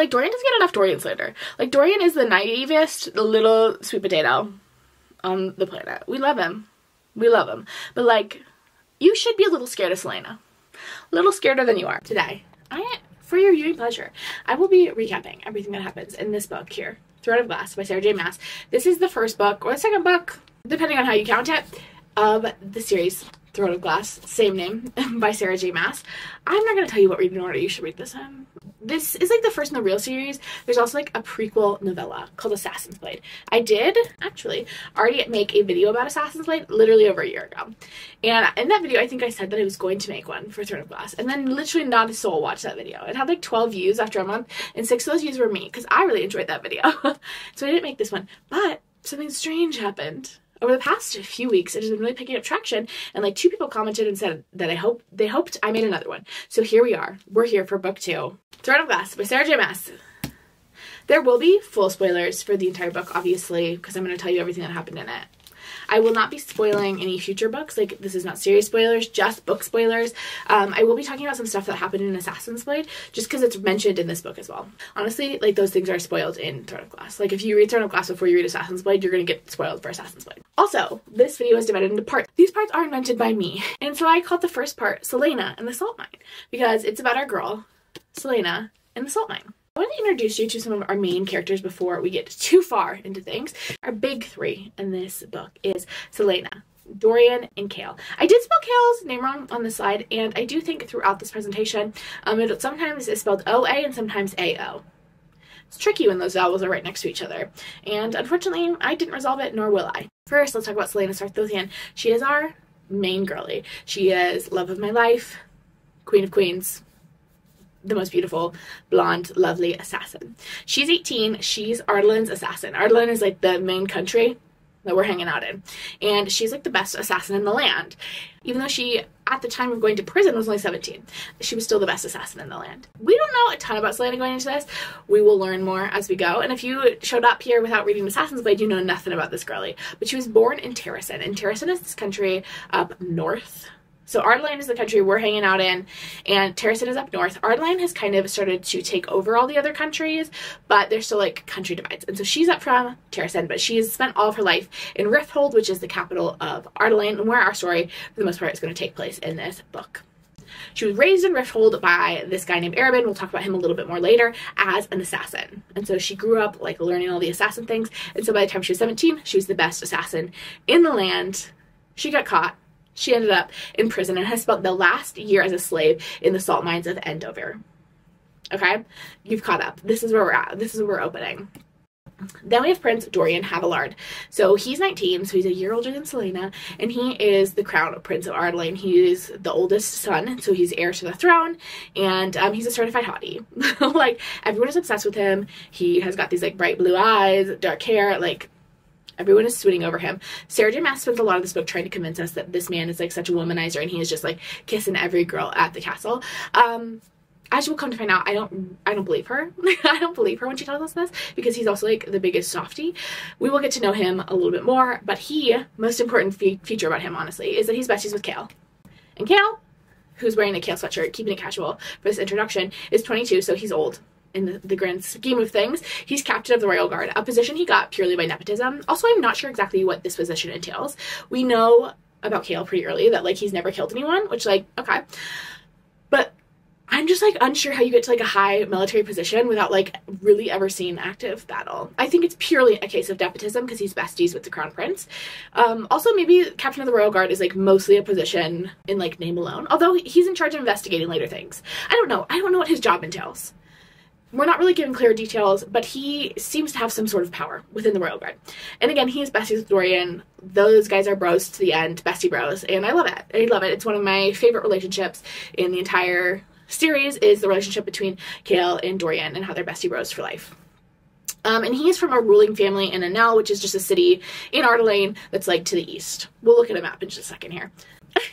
But like Dorian doesn't get enough Dorian slander. Like Dorian is the naivest little sweet potato on the planet. We love him. We love him. But like, you should be a little scared of Celaena. A little scareder than you are. Today, for your viewing pleasure, I will be recapping everything that happens in this book here, Throne of Glass by SarahJMaas. This is the first book, or the second book, depending on how you count it, of the series Throne of Glass, same name, by SarahJMaas. I'm not going to tell you what reading order you should read this in. This is like the first in the real series. There's also like a prequel novella called Assassin's Blade. I did actually already make a video about Assassin's Blade literally over a year ago. And in that video, I think I said that I was going to make one for Throne of Glass. And then literally not a soul watched that video. It had like 12 views after a month, and 6 of those views were me because I really enjoyed that video. So I didn't make this one. But something strange happened. Over the past few weeks, it has been really picking up traction, and like 2 people commented and said that they hoped I made another one. So here we are. We're here for book 2. Throne of Glass by SarahJMaas. There will be full spoilers for the entire book, obviously, because I'm going to tell you everything that happened in it. I will not be spoiling any future books. Like, this is not series spoilers, just book spoilers. I will be talking about some stuff that happened in Assassin's Blade, just because it's mentioned in this book as well. Honestly, like, those things are spoiled in Throne of Glass. Like, if you read Throne of Glass before you read Assassin's Blade, you're going to get spoiled for Assassin's Blade. Also, this video is divided into parts. These parts are invented by me. And so I called the first part Celaena and the Salt Mine, because it's about our girl, Celaena, and the salt mine. I want to introduce you to some of our main characters before we get too far into things. Our big 3 in this book is Celaena, Dorian, and Chaol. I did spell Chaol's name wrong on this slide, and I do think throughout this presentation, it sometimes is spelled O-A and sometimes A-O. It's tricky when those vowels are right next to each other, and unfortunately, I didn't resolve it, nor will I. First, let's talk about Celaena Sardothien. She is our main girly. She is love of my life, queen of queens, the most beautiful, blonde, lovely assassin. She's 18. She's Ardalin's assassin. Ardalin is like the main country that we're hanging out in. And she's like the best assassin in the land. Even though she, at the time of going to prison, was only 17. She was still the best assassin in the land. We don't know a ton about Celaena going into this. We will learn more as we go. And if you showed up here without reading Assassin's Blade, you know nothing about this girlie. But she was born in Terrasen. And Terrasen is this country up north. So Ardalin is the country we're hanging out in, and Terrasen is up north. Ardalin has kind of started to take over all the other countries, but there's still like country divides. And so she's up from Terrasen, but she's spent all of her life in Rifthold, which is the capital of Ardalin, and where our story, for the most part, is going to take place in this book. She was raised in Rifthold by this guy named Arabin, we'll talk about him a little bit more later, as an assassin. And so she grew up like learning all the assassin things, and so by the time she was 17, she was the best assassin in the land. She got caught. She ended up in prison and has spent the last year as a slave in the salt mines of Endover. Okay? You've caught up. This is where we're at. This is where we're opening. Then we have Prince Dorian Havillard. So he's 19, so he's a year older than Celaena, and he is the crown prince of Ardalin. He is the oldest son, so he's heir to the throne, and he's a certified hottie. Like, everyone is obsessed with him. He has got these, like, bright blue eyes, dark hair, like, everyone is swooning over him. SarahJMaas spends a lot of this book trying to convince us that this man is like such a womanizer and he is just like kissing every girl at the castle. As you will come to find out, I don't believe her. I don't believe her when she tells us this, because he's also like the biggest softie. We will get to know him a little bit more, but most important feature about him, honestly, is that he's besties with Chaol. And Chaol, who's wearing a Chaol sweatshirt, keeping it casual for this introduction, is 22, so he's old. In the grand scheme of things. He's captain of the Royal Guard, a position he got purely by nepotism. Also, I'm not sure exactly what this position entails. We know about Chaol pretty early that, like, he's never killed anyone, which, like, okay. But I'm just, like, unsure how you get to, like, a high military position without, like, really ever seeing active battle. I think it's purely a case of nepotism because he's besties with the Crown Prince. Also, maybe captain of the Royal Guard is, like, mostly a position in, like, name alone. Although he's in charge of investigating later things. I don't know. I don't know what his job entails. We're not really given clear details, but he seems to have some sort of power within the Royal Guard. And again, he is besties with Dorian. Those guys are bros to the end, bestie bros, and I love it. I love it. It's one of my favorite relationships in the entire series, is the relationship between Chaol and Dorian and how they're bestie bros for life. And he is from a ruling family in Enel, which is just a city in Ardalin that's like to the east. We'll look at a map in just a second here.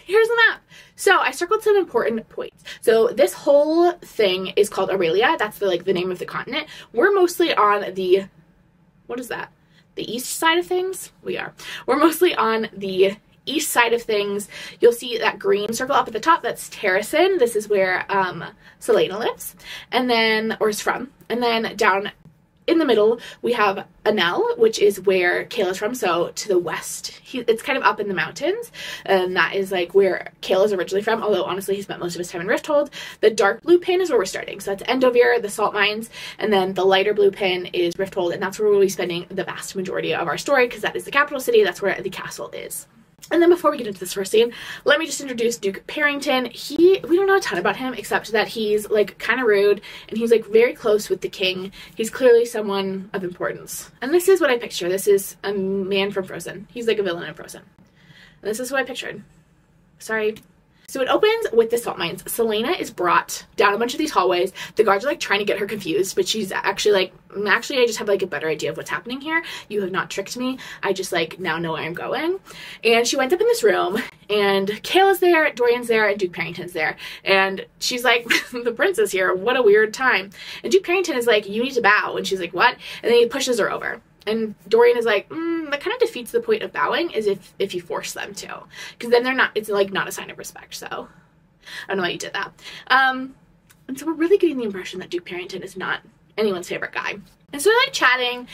Here's the map. So I circled some important points. So this whole thing is called Aurelia. That's the name of the continent. We're mostly on the, what is that? The east side of things? We are. We're mostly on the east side of things. You'll see that green circle up at the top. That's Terrasen. This is where Celaena lives, and then, or is from. And then down in the middle, we have Anel, which is where Chaol is from, so to the west. It's kind of up in the mountains, and that is like where Chaol is originally from, although honestly he spent most of his time in Rifthold. The dark blue pin is where we're starting, so that's Endover, the salt mines, and then the lighter blue pin is Rifthold, and that's where we'll be spending the vast majority of our story, because that is the capital city, that's where the castle is. And then before we get into this first scene, let me just introduce Duke Parrington. We don't know a ton about him, except that he's like kind of rude, and he's like very close with the king. He's clearly someone of importance. And this is what I picture. This is a man from Frozen. He's like a villain in Frozen. And this is what I pictured. Sorry. So it opens with the salt mines. Celaena is brought down a bunch of these hallways. The guards are like trying to get her confused, but she's actually like, actually I just have like a better idea of what's happening here. You have not tricked me. I just like now know where I'm going. And she winds up in this room, and Chaol is there, Dorian's there, and Duke Parrington's there. And she's like, the prince is here. What a weird time. And Duke Parrington is like, you need to bow. And she's like, what? And then he pushes her over. And Dorian is like, that kind of defeats the point of bowing, is if you force them to. Because then they're not, it's like not a sign of respect, so I don't know why you did that. And so we're really getting the impression that Duke Parrington is not anyone's favorite guy. And so they're like chatting.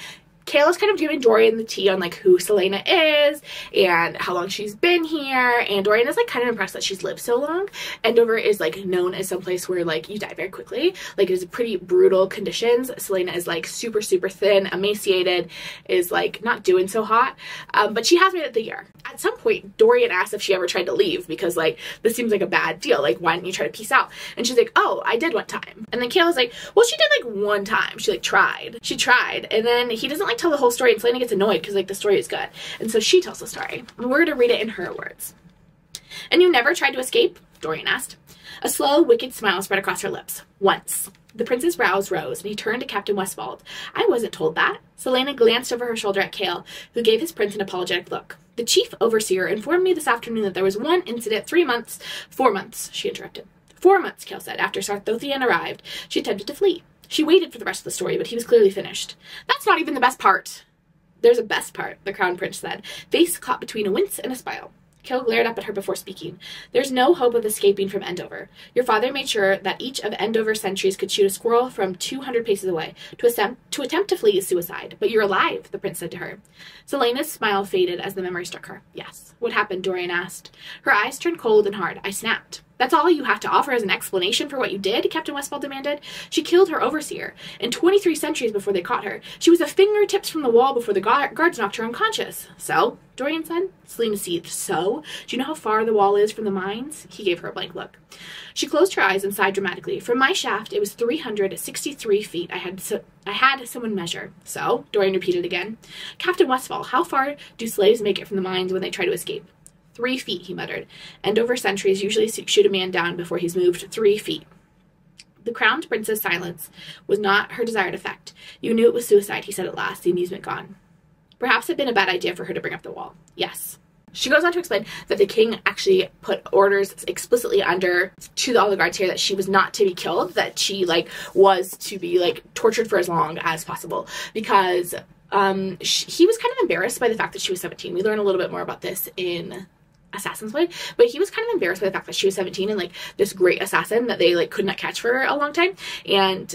Chaol is kind of giving Dorian the tea on like who Celaena is and how long she's been here, and Dorian is like kind of impressed that she's lived so long. Endover is like known as some place where like you die very quickly. Like it is pretty brutal conditions. Celaena is like super thin, emaciated, is like not doing so hot, but she has made it the year. At some point Dorian asks if she ever tried to leave, because like this seems like a bad deal, like why didn't you try to peace out? And she's like, oh, I did one time. And then Chaol is like, well, she did like one time. She like tried, and then he doesn't like tell the whole story, and Celaena gets annoyed because like the story is good, and so she tells the story, and we're gonna read it in her words. And you never tried to escape? Dorian asked. A slow, wicked smile spread across her lips. Once. The prince's brows rose, and he turned to Captain Westfold. I wasn't told that. Celaena glanced over her shoulder at Chaol, who gave his prince an apologetic look. The chief overseer informed me this afternoon that there was one incident 4 months, she interrupted. 4 months, Chaol said, after Sardothien arrived. She attempted to flee. She waited for the rest of the story, but he was clearly finished. That's not even the best part. There's a best part, the crown prince said, face caught between a wince and a smile. Chaol glared up at her before speaking. There's no hope of escaping from Endover. Your father made sure that each of Endover's sentries could shoot a squirrel from 200 paces away. To attempt to flee is suicide. But you're alive, the prince said to her. Celaena's smile faded as the memory struck her. Yes. What happened? Dorian asked. Her eyes turned cold and hard. I snapped. That's all you have to offer as an explanation for what you did? Captain Westfold demanded. She killed her overseer, and 23 sentries before they caught her. She was a fingertips from the wall before the guards knocked her unconscious. So? Dorian said. Celaena seethed. So? Do you know how far the wall is from the mines? He gave her a blank look. She closed her eyes and sighed dramatically. From my shaft, it was 363 feet. I had someone measure. So? Dorian repeated again. Captain Westfold, how far do slaves make it from the mines when they try to escape? 3 feet, he muttered. Endover sentries usually shoot a man down before he's moved 3 feet. The crowned prince's silence was not her desired effect. You knew it was suicide, he said at last, the amusement gone. Perhaps it had been a bad idea for her to bring up the wall. Yes. She goes on to explain that the king actually put orders explicitly under to all the guards here that she was not to be killed, that she was to be tortured for as long as possible, because he was kind of embarrassed by the fact that she was 17. We learn a little bit more about this in Assassin's Blade, but he was kind of embarrassed by the fact that she was 17 and this great assassin that they could not catch for a long time, and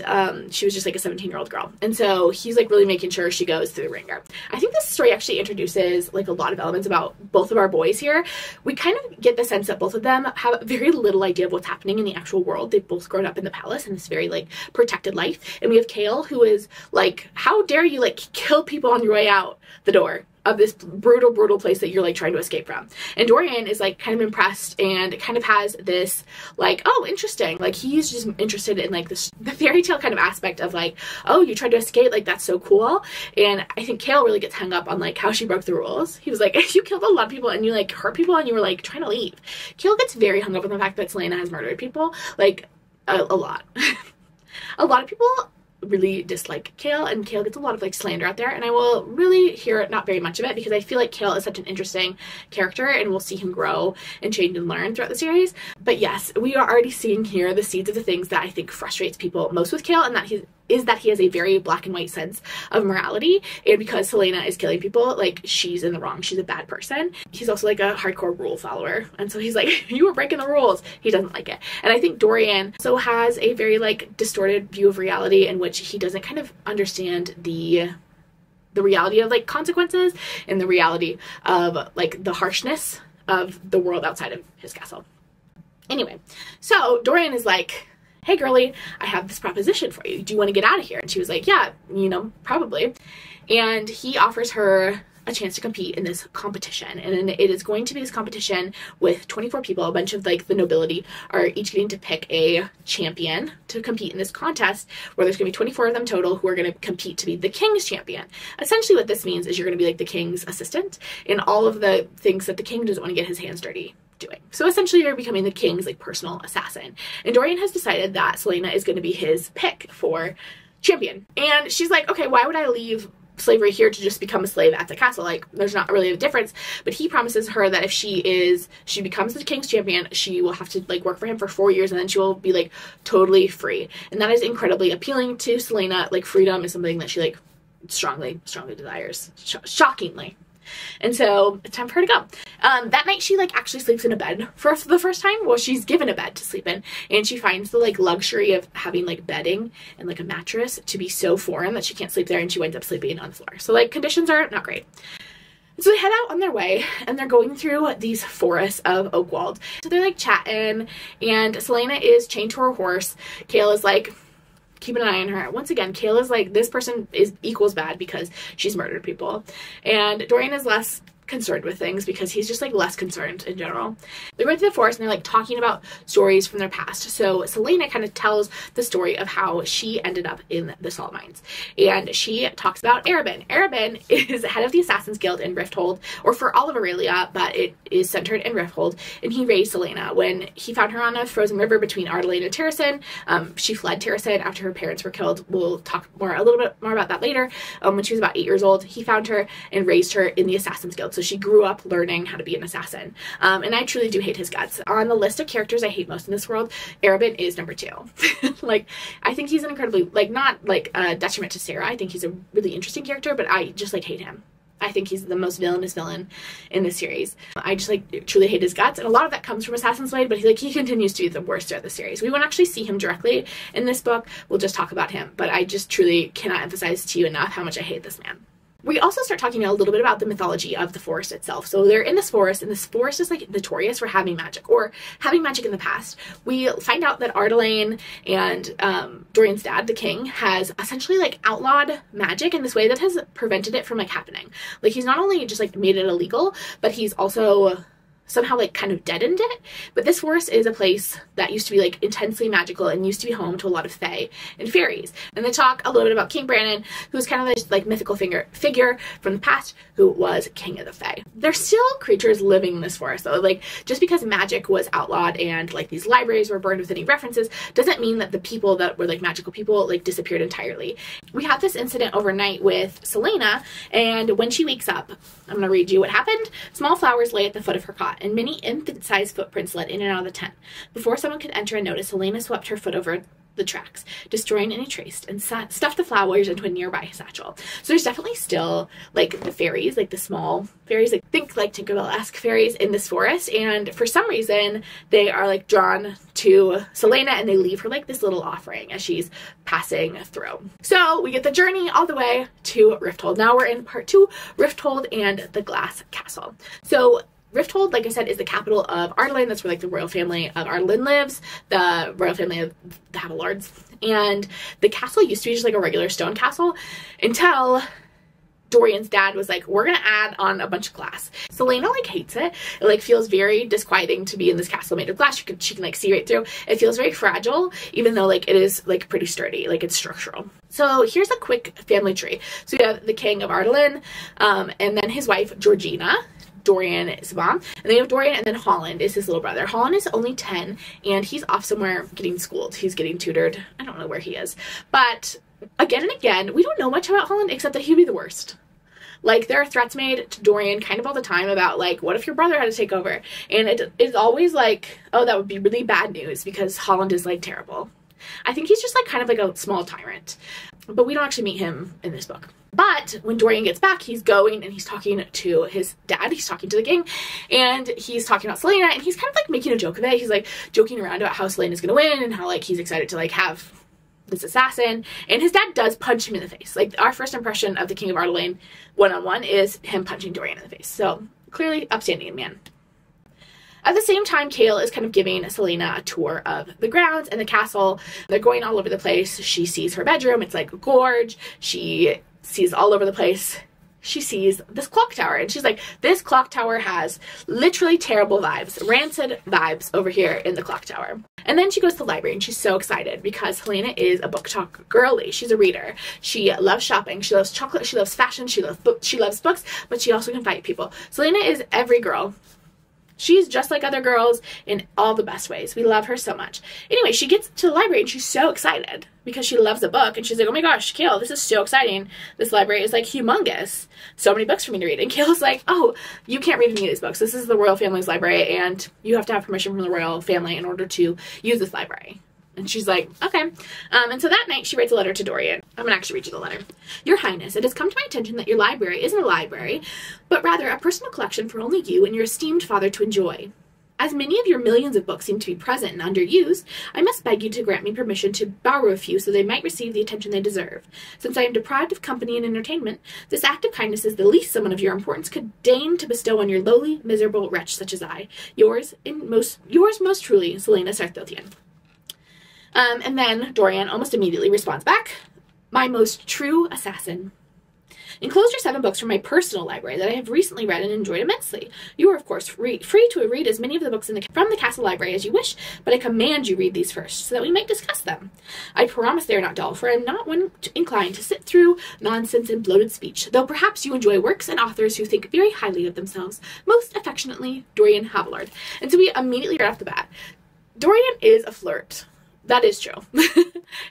she was just a 17-year-old girl, and so he's really making sure she goes through the ringer. I think this story actually introduces a lot of elements about both of our boys here. We kind of get the sense that both of them have very little idea of what's happening in the actual world. They've both grown up in the palace in this very protected life, and we have Chaol, who is how dare you kill people on your way out the door of this brutal place that you're trying to escape from. And Dorian is kind of impressed and kind of has this oh, interesting, he's just interested in the fairy tale kind of aspect of oh, you tried to escape, that's so cool. And I think Chaol really gets hung up on how she broke the rules. He was you killed a lot of people and you hurt people and you were trying to leave. Chaol gets very hung up on the fact that Celaena has murdered people, a lot. A lot of people really dislike Chaol, and Chaol gets a lot of slander out there, and I will really hear not very much of it because I feel Chaol is such an interesting character and we'll see him grow and change and learn throughout the series. But yes, we are already seeing here the seeds of the things that I think frustrates people most with Chaol, and that he has a very black and white sense of morality. And because Celaena is killing people, like, she's in the wrong. She's a bad person. He's also like a hardcore rule follower. And so he's like, you were breaking the rules. He doesn't like it. And I think Dorian also has a very like distorted view of reality in which he doesn't kind of understand the reality of like consequences and the reality of like the harshness of the world outside of his castle. Anyway, so Dorian is like, hey girlie, I have this proposition for you. Do you want to get out of here? And she was like, yeah, you know, probably. And he offers her a chance to compete in this competition. And it is going to be this competition with 24 people. A bunch of like the nobility are each getting to pick a champion to compete in this contest, where there's going to be 24 of them total who are going to compete to be the king's champion. Essentially what this means is you're going to be like the king's assistant in all of the things that the king doesn't want to get his hands dirty doing. So essentially you're becoming the king's like personal assassin. And Dorian has decided that Celaena is going to be his pick for champion. And she's like, okay, why would I leave slavery here to just become a slave at the castle? Like, there's not really a difference. But he promises her that if she becomes the king's champion, she will have to like work for him for 4 years, and then she will be like totally free. And that is incredibly appealing to Celaena. Like, freedom is something that she like strongly desires, shockingly. And so it's time for her to go. That night she like actually sleeps in a bed for the first time. Well, she's given a bed to sleep in, and she finds the like luxury of having like bedding and like a mattress to be so foreign that she can't sleep there, and she winds up sleeping on the floor. So like conditions are not great. So they head out on their way, and they're going through these forests of Oakwald. So they're like chatting, and Celaena is chained to her horse. Chaol is like keeping an eye on her. Once again, Chaol is like, this person is equals bad because she's murdered people. And Dorian is less concerned with things because he's just like less concerned in general. They're going through the forest and they're like talking about stories from their past. So Celaena kind of tells the story of how she ended up in the salt mines, and she talks about Arobynn. Arobynn is head of the Assassin's Guild in Rifthold, or for all of Aurelia, but it is centered in Rifthold, and he raised Celaena. When he found her on a frozen river between Ardalan and Terrasen, she fled Terrasen after her parents were killed. We'll talk a little bit more about that later. When she was about 8 years old, he found her and raised her in the Assassin's Guild. So she grew up learning how to be an assassin. And I truly do hate his guts. On the list of characters I hate most in this world, Arobynn is number 2. Like, I think he's an incredibly, like, not like a detriment to Sarah. I think he's a really interesting character, but I just like hate him. I think he's the most villainous villain in this series. I just like truly hate his guts, and a lot of that comes from Assassin's Blade, but he continues to be the worst throughout the series. We won't actually see him directly in this book. We'll just talk about him, but I just truly cannot emphasize to you enough how much I hate this man. We also start talking a little bit about the mythology of the forest itself. So they're in this forest, and this forest is like notorious for having magic, or having magic in the past. We find out that Ardalan and Dorian's dad, the king, has essentially like outlawed magic in this way that has prevented it from like happening. Like, he's not only just like made it illegal, but he's also somehow like kind of deadened it. But this forest is a place that used to be like intensely magical and used to be home to a lot of fae and fairies. And they talk a little bit about King Brannon, who's kind of this like mythical figure from the past who was king of the fae. There's still creatures living in this forest though. Like, just because magic was outlawed and like these libraries were burned with any references doesn't mean that the people that were like magical people like disappeared entirely. We have this incident overnight with Celaena, and when she wakes up, I'm gonna read you what happened. Small flowers lay at the foot of her cot, and many infant-sized footprints led in and out of the tent. Before someone could enter and notice, Celaena swept her foot over the tracks, destroying any trace, and stuffed the flowers into a nearby satchel. So there's definitely still like the fairies, like the small fairies, like think like Tinkerbell-esque fairies in this forest, and for some reason they are like drawn to Celaena, and they leave her like this little offering as she's passing through. So we get the journey all the way to Rifthold. Now we're in part 2, Rifthold and the Glass Castle. So Rifthold, like I said, is the capital of Ardalan. That's where like the royal family of Ardalan lives, the royal family of the Havilards. And the castle used to be just like a regular stone castle until Dorian's dad was like, we're gonna add on a bunch of glass. Celaena like hates it. It like feels very disquieting to be in this castle made of glass. She can like see right through. It feels very fragile, even though like it is like pretty sturdy, like it's structural. So here's a quick family tree. So you have the king of Ardalan, and then his wife Georgina. Dorian is mom, and they have Dorian, and then Holland is his little brother. Holland is only 10, and he's off somewhere getting schooled. He's getting tutored. I don't know where he is, but again and again, we don't know much about Holland except that he'd be the worst. Like, there are threats made to Dorian kind of all the time about, like, what if your brother had to take over? And it is always like, oh, that would be really bad news because Holland is, like, terrible. I think he's just, like, kind of like a small tyrant. But we don't actually meet him in this book. But when Dorian gets back, he's going and he's talking to his dad. He's talking to the king, and he's talking about Celaena, and he's kind of, like, making a joke of it. He's, like, joking around about how Celaena's gonna win and how, like, he's excited to, like, have this assassin. And his dad does punch him in the face. Like, our first impression of the King of Ardelane one-on-one is him punching Dorian in the face. So, clearly upstanding man. At the same time, Chaol is kind of giving Celaena a tour of the grounds and the castle. They're going all over the place. She sees her bedroom. It's like a gorge. She sees all over the place. She sees this clock tower, and she's like, this clock tower has literally terrible vibes, rancid vibes over here in the clock tower. And then she goes to the library, and she's so excited because Celaena is a book talk girly. She's a reader. She loves shopping. She loves chocolate. She loves fashion. She loves books, but she also can fight people. Celaena is every girl. She's just like other girls in all the best ways. We love her so much. Anyway, she gets to the library and she's so excited because she loves a book. And she's like, oh my gosh, Chaol, this is so exciting. This library is like humongous. So many books for me to read. And Chaol's like, oh, you can't read any of these books. This is the royal family's library and you have to have permission from the royal family in order to use this library. And she's like, okay. And so that night she writes a letter to Dorian. I'm going to actually read you the letter. Your Highness, it has come to my attention that your library isn't a library, but rather a personal collection for only you and your esteemed father to enjoy. As many of your millions of books seem to be present and underused, I must beg you to grant me permission to borrow a few so they might receive the attention they deserve. Since I am deprived of company and entertainment, this act of kindness is the least someone of your importance could deign to bestow on your lowly, miserable wretch such as I. Yours most truly, Celaena Sardothien. And then Dorian almost immediately responds back, my most true assassin. Enclosed are 7 books from my personal library that I have recently read and enjoyed immensely. You are, of course, free to read as many of the books from the castle library as you wish, but I command you read these first, so that we might discuss them. I promise they are not dull, for I am not one inclined to sit through nonsense and bloated speech, though perhaps you enjoy works and authors who think very highly of themselves. Most affectionately, Dorian Havillard. And so we immediately, right off the bat, Dorian is a flirt. That is true.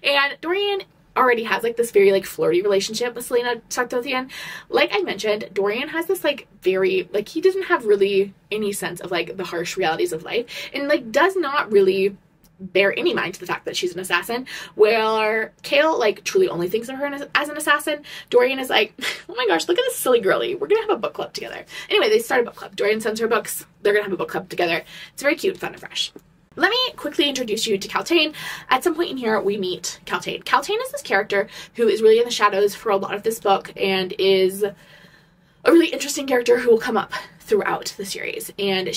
And Dorian already has, like, this very, like, flirty relationship with Celaena Sardothien. Like I mentioned, Dorian has this, like, very, like, he doesn't have really any sense of, like, the harsh realities of life. And, like, does not really bear any mind to the fact that she's an assassin. Where Chaol, like, truly only thinks of her as an assassin. Dorian is like, oh my gosh, look at this silly girly. We're gonna have a book club together. Anyway, they start a book club. Dorian sends her books. They're gonna have a book club together. It's very cute, fun, and fresh. Let me quickly introduce you to Celaena. At some point in here, we meet Celaena. Celaena is this character who is really in the shadows for a lot of this book and is a really interesting character who will come up throughout the series. And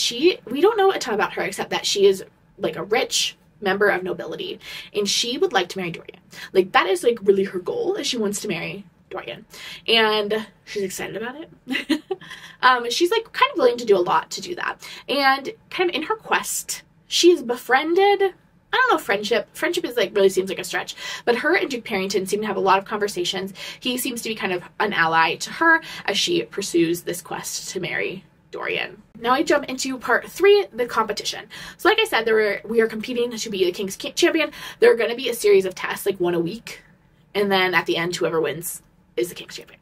we don't know a ton about her except that she is, like, a rich member of nobility and she would like to marry Dorian. Like, that is, like, really her goal, is she wants to marry Dorian. And she's excited about it. She's, like, kind of willing to do a lot to do that. And kind of in her quest, she is befriended. I don't know, friendship is, like, really seems like a stretch, but her and Duke Parrington seem to have a lot of conversations. He seems to be kind of an ally to her as she pursues this quest to marry Dorian. Now I jump into part 3, the competition. So like I said, we are competing to be the King's Champion. There are going to be a series of tests, like 1 a week, and then at the end, whoever wins is the King's Champion.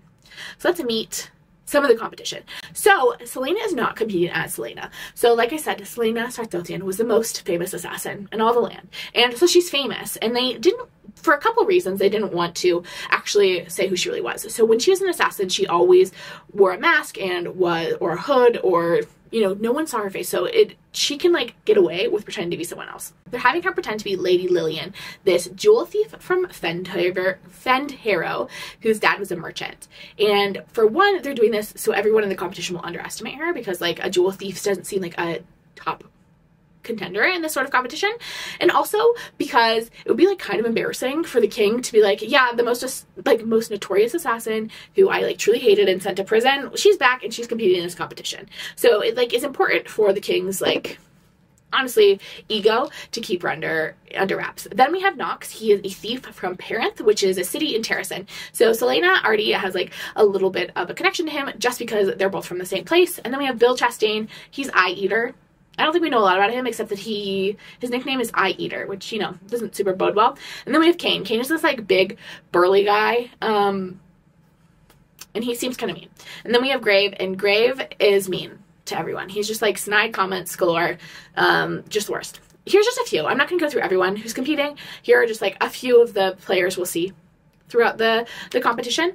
So let's meet some of the competition. So Celaena is not competing as Celaena. So like I said, Celaena Sardothien was the most famous assassin in all the land. And so she's famous. And they didn't, for a couple reasons, they didn't want to actually say who she really was. So when she was an assassin, she always wore a mask or a hood, or, you know, no one saw her face. So she can, like, get away with pretending to be someone else. They're having her pretend to be Lady Lillian, this jewel thief from Fendharrow, whose dad was a merchant. And for one, they're doing this so everyone in the competition will underestimate her, because, like, a jewel thief doesn't seem like a top contender in this sort of competition. And also because it would be, like, kind of embarrassing for the king to be like, yeah, the most notorious assassin who I, like, truly hated and sent to prison, she's back and she's competing in this competition. So it, like, is important for the king's, like, honestly, ego to keep her under wraps. Then we have Knox. He is a thief from Parenth, which is a city in Terrasen. So Celaena already has, like, a little bit of a connection to him just because they're both from the same place. And then we have Bill Chastain. He's Eye Eater. I don't think we know a lot about him except that his nickname is Eye Eater, which, you know, doesn't super bode well. And then we have Kane. Kane is this, like, big, burly guy. And and he seems kind of mean. And then we have Grave, and Grave is mean to everyone. He's just like snide comments galore, just the worst. Here's just a few. I'm not going to go through everyone who's competing. Here are just like a few of the players we'll see throughout the competition,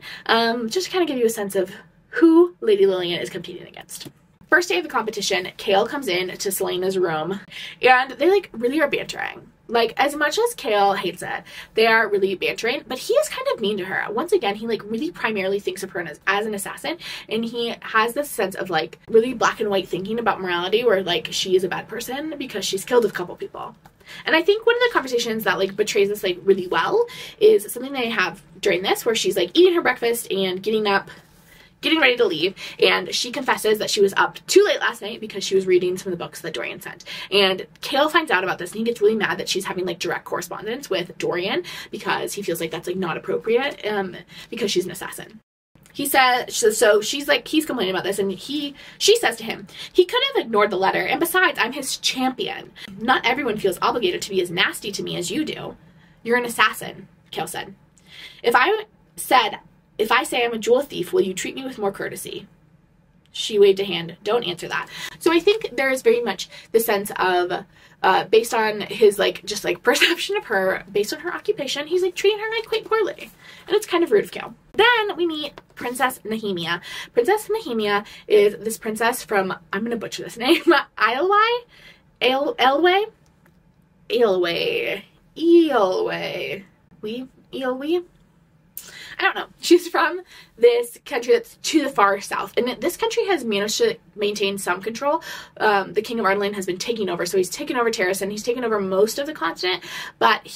just to kind of give you a sense of who Lady Lillian is competing against. First day of the competition, Chaol comes in to Celaena's room, and they like really are bantering. Like, as much as Chaol hates it, they are really bantering, but he is kind of mean to her. Once again, he like really primarily thinks of her as an assassin, and he has this sense of like really black and white thinking about morality, where like she is a bad person because she's killed a couple people. And I think one of the conversations that like betrays this like really well is something they have during this, where she's like eating her breakfast and getting ready to leave, and she confesses that she was up too late last night because she was reading some of the books that Dorian sent. And Chaol finds out about this, and he gets really mad that she's having like direct correspondence with Dorian, because he feels like that's like not appropriate, because she's an assassin. He says, so she's like, he's complaining about this, and she says to him, he could have ignored the letter, and besides, I'm his champion. Not everyone feels obligated to be as nasty to me as you do. You're an assassin, Chaol said. If I say I'm a jewel thief, will you treat me with more courtesy? She waved a hand. Don't answer that. So I think there is very much the sense of, based on his like, just like perception of her, based on her occupation, he's like treating her like quite poorly. And it's kind of rude of Chaol. Then we meet Princess Nehemia. Princess Nehemia is this princess from, I'm going to butcher this name, Eilwe? I don't know. She's from this country that's to the far south. And this country has managed to maintain some control. The King of Ardalan has been taking over. So he's taken over Terrace, and he's taken over most of the continent. But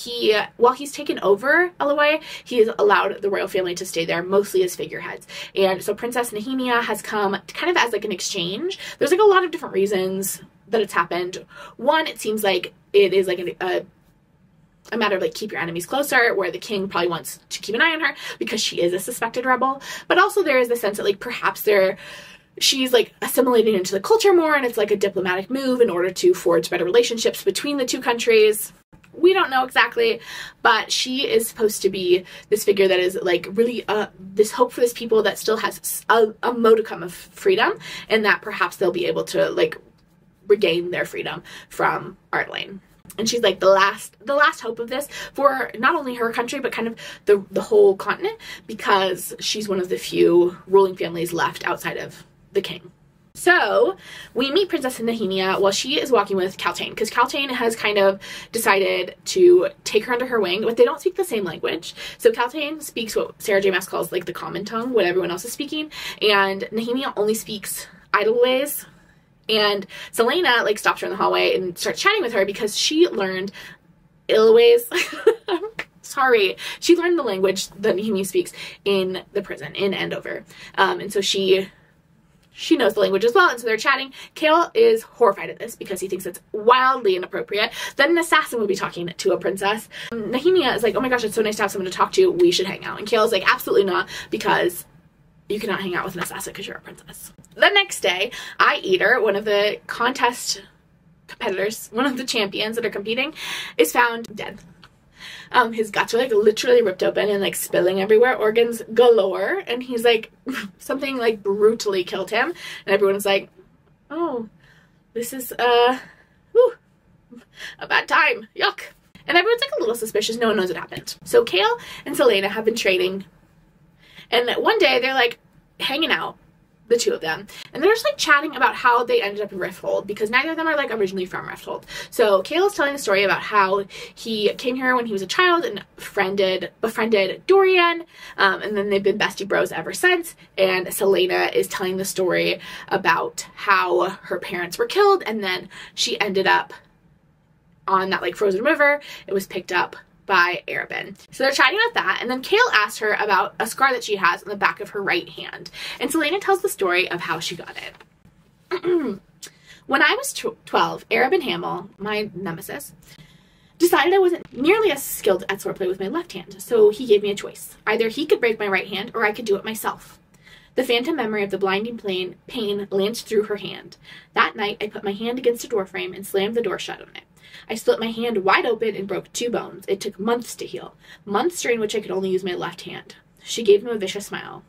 while he's taken over Eilwe, he has allowed the royal family to stay there, mostly as figureheads. And so Princess Nehemia has come kind of as like an exchange. There's like a lot of different reasons that it's happened. One, it seems like it is like a matter of like keep your enemies closer, where the king probably wants to keep an eye on her because she is a suspected rebel. But also there is the sense that like perhaps she's like assimilating into the culture more, and it's like a diplomatic move in order to forge better relationships between the two countries. We don't know exactly, but she is supposed to be this figure that is like really this hope for this people that still has a modicum of freedom, and that perhaps they'll be able to like regain their freedom from Ardalan. And she's like the last hope of this for not only her country, but kind of the whole continent, because she's one of the few ruling families left outside of the king. So we meet Princess Nehemia while she is walking with Kaltain, because Kaltain has kind of decided to take her under her wing, but they don't speak the same language. So Kaltain speaks what SarahJMaas calls like the common tongue, what everyone else is speaking, and Nehemia only speaks Idleways. And Celaena like stops her in the hallway and starts chatting with her because she learned Ilways. Sorry. She learned the language that Nehemia speaks in the prison in Andover. And so she knows the language as well, and so they're chatting. Chaol is horrified at this because he thinks it's wildly inappropriate that an assassin would be talking to a princess. Nehemia is like, oh my gosh, it's so nice to have someone to talk to. We should hang out. And Chaol is like, absolutely not, because you cannot hang out with an assassin because you're a princess. The next day, Eater, one of the contest competitors, one of the champions that are competing, is found dead. His guts are like literally ripped open and like spilling everywhere, organs galore, and he's like, something like brutally killed him, and everyone's like, oh, this is a bad time, yuck. And everyone's like a little suspicious, no one knows what happened. So Chaol and Celaena have been trading, and one day they're like hanging out, the two of them, and they're just like chatting about how they ended up in Rifthold, because neither of them are like originally from Rifthold. So Chaol is telling the story about how he came here when he was a child and befriended Dorian, and then they've been bestie bros ever since. And Celaena is telling the story about how her parents were killed, and then she ended up on that like frozen river. It was picked up by Arabin. So they're chatting about that, and then Chaol asks her about a scar that she has on the back of her right hand, and Celaena tells the story of how she got it. When I was 12, Arabin Hamel, my nemesis, decided I wasn't nearly as skilled at swordplay with my left hand, so he gave me a choice. Either he could break my right hand, or I could do it myself. The phantom memory of the blinding pain lanced through her hand. That night, I put my hand against a door frame and slammed the door shut on it. I split my hand wide open and broke 2 bones. It took months to heal, months during which I could only use my left hand. She gave him a vicious smile.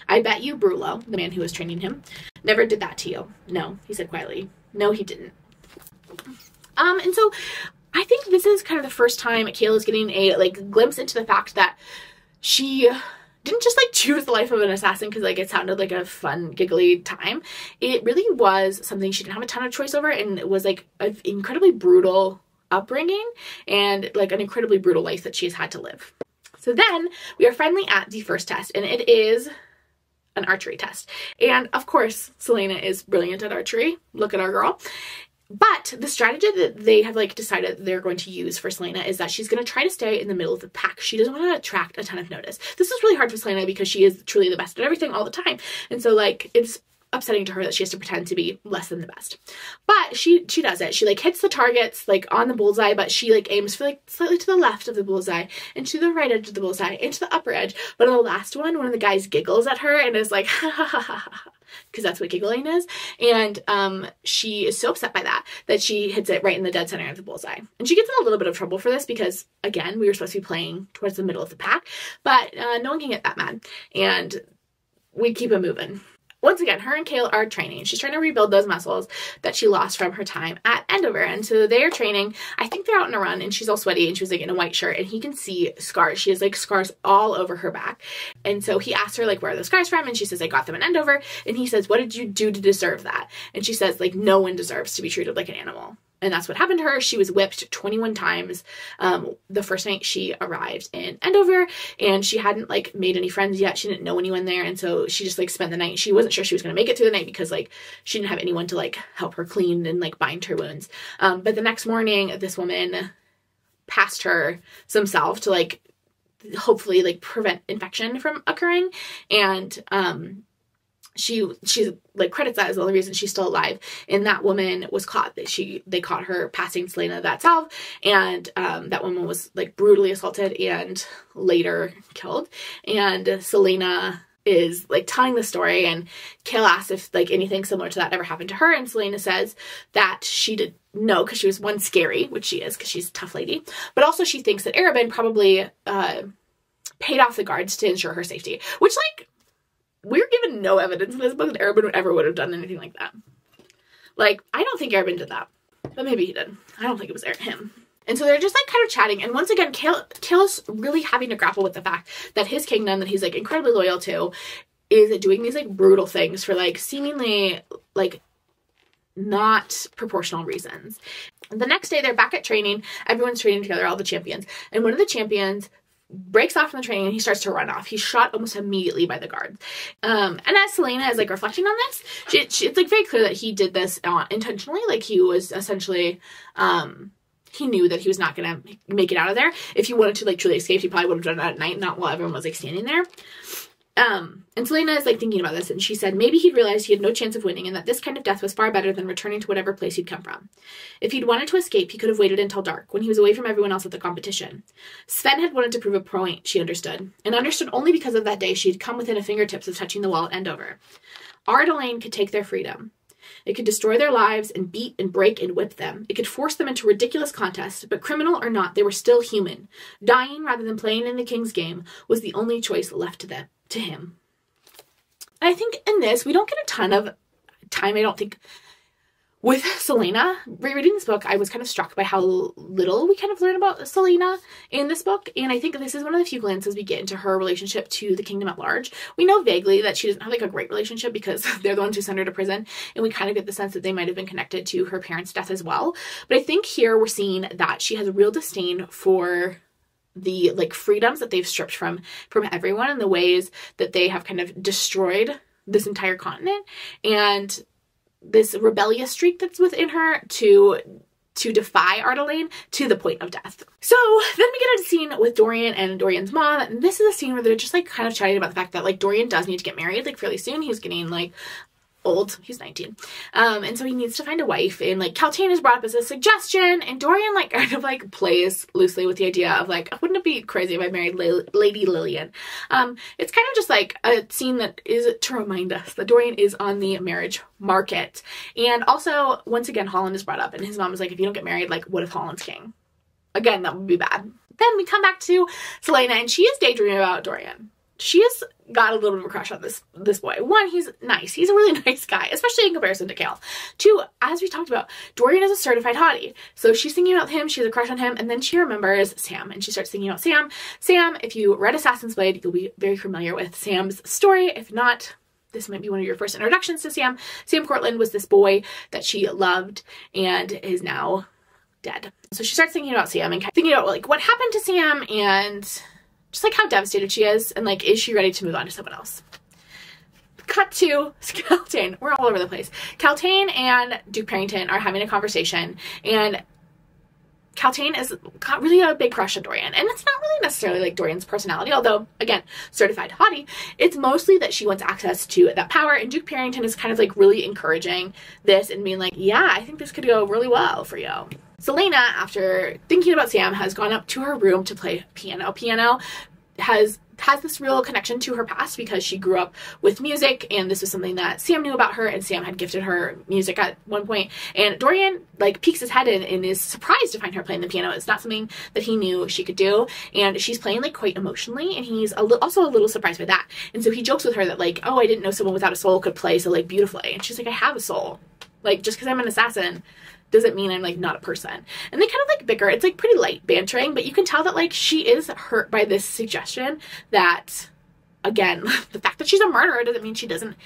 I bet you Brullo, the man who was training him, never did that to you. No, he said quietly. No, he didn't. And so I think this is kind of the first time Chaol is getting a, like, glimpse into the fact that she didn't just, like, choose the life of an assassin because, like, it sounded like a fun, giggly time. It really was something she didn't have a ton of choice over, and it was, like, an incredibly brutal upbringing and, like, an incredibly brutal life that she has had to live. So then we are finally at the first test, and it is an archery test. And, of course, Celaena is brilliant at archery. Look at our girl. But the strategy that they have, like, decided they're going to use for Celaena is that she's going to try to stay in the middle of the pack. She doesn't want to attract a ton of notice. This is really hard for Celaena because she is truly the best at everything all the time. And so, like, it's upsetting to her that she has to pretend to be less than the best. But she does it. She, like, hits the targets, like, on the bullseye, but she, like, aims for, like, slightly to the left of the bullseye and to the right edge of the bullseye and to the upper edge. But on the last one of the guys giggles at her and is like, ha ha ha ha ha. Because that's what giggling is. And she is so upset by that she hits it right in the dead center of the bullseye. And she gets in a little bit of trouble for this because, again, we were supposed to be playing towards the middle of the pack. But no one can get that mad. And we keep it moving. Once again, her and Chaol are training. She's trying to rebuild those muscles that she lost from her time at Endover. And so they are training. I think they're out on a run, and she's all sweaty, and she was, like, in a white shirt, and he can see scars. She has, like, scars all over her back. And so he asks her, like, where are those scars from? And she says, I got them in Endover. And he says, what did you do to deserve that? And she says, like, no one deserves to be treated like an animal. And that's what happened to her. She was whipped 21 times the first night she arrived in Endover, and she hadn't, like, made any friends yet. She didn't know anyone there, and so she just, like, spent the night. She wasn't sure she was going to make it through the night because, like, she didn't have anyone to, like, help her clean and, like, bind her wounds. But the next morning, this woman passed her some salve to, like, hopefully, like, prevent infection from occurring, and she like credits that as the only reason she's still alive. And that woman was caught. They caught her passing Celaena that salve, and that woman was, like, brutally assaulted and later killed. And Celaena is, like, telling the story, and Chaol asks if, like, anything similar to that ever happened to her, and Celaena says that she did no, because she was, one, scary, which she is because she's a tough lady, but also she thinks that Arobynn probably paid off the guards to ensure her safety, which, like, we're given no evidence in this book that Arobynn ever would have done anything like that. Like, I don't think Arobynn did that. But maybe he did. I don't think it was him. And so they're just, like, kind of chatting. And once again, Chaol's really having to grapple with the fact that his kingdom that he's, like, incredibly loyal to is doing these, like, brutal things for, like, seemingly, like, not proportional reasons. The next day, they're back at training. Everyone's training together, all the champions. And one of the champions breaks off from the training, and he starts to run off. He's shot almost immediately by the guards. And as Celaena is, like, reflecting on this, it's, like, very clear that he did this intentionally. Like, he was essentially, he knew that he was not going to make it out of there. If he wanted to, like, truly escape, he probably would have done it at night, not while everyone was, like, standing there. And Celaena is, like, thinking about this, and she said maybe he'd realized he had no chance of winning and that this kind of death was far better than returning to whatever place he'd come from. If he'd wanted to escape, he could have waited until dark, when he was away from everyone else at the competition. Sven had wanted to prove a point, she understood, and understood only because of that day she had come within a fingertips of touching the wall at Endover. Ardalain could take their freedom. It could destroy their lives and beat and break and whip them. It could force them into ridiculous contests, but criminal or not, they were still human. Dying rather than playing in the king's game was the only choice left to him. And I think in this, we don't get a ton of time, I don't think, with Celaena. Rereading this book, I was kind of struck by how little we kind of learn about Celaena in this book, and I think this is one of the few glances we get into her relationship to the kingdom at large. We know vaguely that she doesn't have, like, a great relationship because they're the ones who sent her to prison, and we kind of get the sense that they might have been connected to her parents' death as well. But I think here we're seeing that she has a real disdain for the, like, freedoms that they've stripped from everyone, and the ways that they have kind of destroyed this entire continent, and this rebellious streak that's within her to defy Ardalain to the point of death. So then we get a scene with Dorian and Dorian's mom, and this is a scene where they're just, like, kind of chatting about the fact that, like, Dorian does need to get married, like, fairly soon. He's getting, like, old. He's 19. And so he needs to find a wife, and, like, Kaltain is brought up as a suggestion, and Dorian, like, kind of, like, plays loosely with the idea of, like, wouldn't it be crazy if I married Lady Lillian? It's kind of just, like, a scene that is to remind us that Dorian is on the marriage market. And also, once again, Holland is brought up, and his mom is like, if you don't get married, like, what if Holland's king? Again, that would be bad. Then we come back to Celaena, and she is daydreaming about Dorian. she has got a little bit of a crush on this boy. One, he's nice. He's a really nice guy, especially in comparison to Chaol. Two, as we talked about, Dorian is a certified hottie. So she's thinking about him, she has a crush on him, and then she remembers Sam, and she starts thinking about Sam. Sam, if you read Assassin's Blade, you'll be very familiar with Sam's story. If not, this might be one of your first introductions to Sam. Sam Cortland was this boy that she loved and is now dead. So she starts thinking about Sam and thinking about like what happened to Sam and just like how devastated she is and like is she ready to move on to someone else. Cut to Caltaine. We're all over the place. Caltaine and Duke Parrington are having a conversation, and Caltaine has got really a big crush on Dorian, and it's not really necessarily like Dorian's personality, although again, certified hottie. It's mostly that she wants access to that power, and Duke Parrington is kind of like really encouraging this and being like, yeah, I think this could go really well for you. Celaena, after thinking about Sam, has gone up to her room to play piano. Piano has this real connection to her past because she grew up with music, and this was something that Sam knew about her, and Sam had gifted her music at one point. And Dorian like peeks his head in and is surprised to find her playing the piano. It's not something that he knew she could do, and she's playing like quite emotionally, and he's also a little surprised by that. And so he jokes with her that like, oh, I didn't know someone without a soul could play so like beautifully. And she's like, I have a soul. Like, just because I'm an assassin doesn't mean I'm like not a person. And they kind of like bicker. It's like pretty light bantering, but you can tell that like she is hurt by this suggestion that, again, the fact that she's a murderer doesn't mean she isn't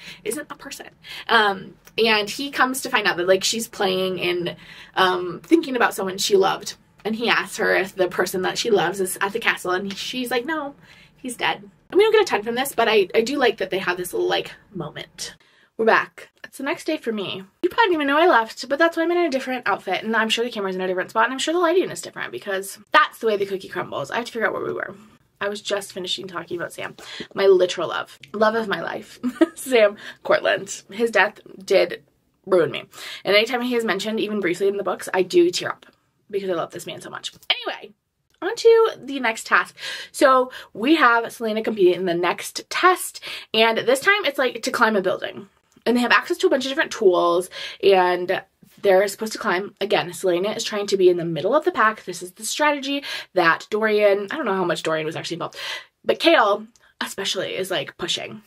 a person. And he comes to find out that like she's playing and thinking about someone she loved, and he asks her if the person that she loves is at the castle, and she's like, no, he's dead. And we don't get a ton from this, but I do like that they have this little like moment. We're back. It's the next day for me. You probably didn't even know I left, but that's why I'm in a different outfit, and I'm sure the camera's in a different spot, and I'm sure the lighting is different because that's the way the cookie crumbles. I have to figure out where we were. I was just finishing talking about Sam. My literal love. Love of my life. Sam Cortland. His death did ruin me. And anytime he is mentioned, even briefly in the books, I do tear up because I love this man so much. Anyway, on to the next task. So we have Celaena competing in the next test, and this time it's like to climb a building. And they have access to a bunch of different tools, and they're supposed to climb. Again, Celaena is trying to be in the middle of the pack. This is the strategy that Dorian, I don't know how much Dorian was actually involved, but Chaol especially is like pushing.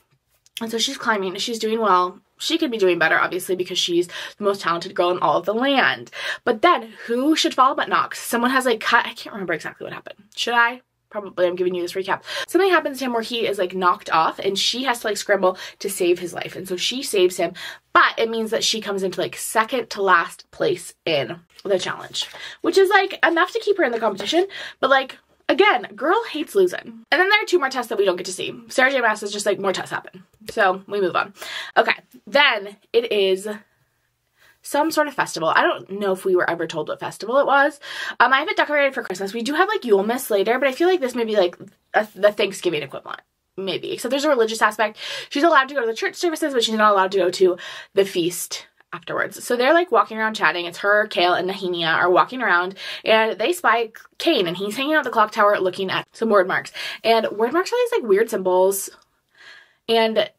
And so she's climbing, she's doing well. She could be doing better, obviously, because she's the most talented girl in all of the land. But then, who should fall but Nox? Someone has like cut, I can't remember exactly what happened. Should I? Probably, I'm giving you this recap. Something happens to him where he is like knocked off, and she has to like scramble to save his life. And so she saves him, but it means that she comes into like second to last place in the challenge, which is like enough to keep her in the competition. But like, again, girl hates losing. And then there are two more tests that we don't get to see. SarahJMaas is just like more tests happen. So we move on. Okay, then it is some sort of festival. I don't know if we were ever told what festival it was. I have it decorated for Christmas. We do have like Yule Miss later, but I feel like this may be like the Thanksgiving equivalent. Maybe. Except there's a religious aspect. She's allowed to go to the church services, but she's not allowed to go to the feast afterwards. So they're like walking around chatting. It's her, Chaol, and Nehemia are walking around, and they spy Cain, and he's hanging out at the clock tower looking at some word marks. And word marks are these like weird symbols, and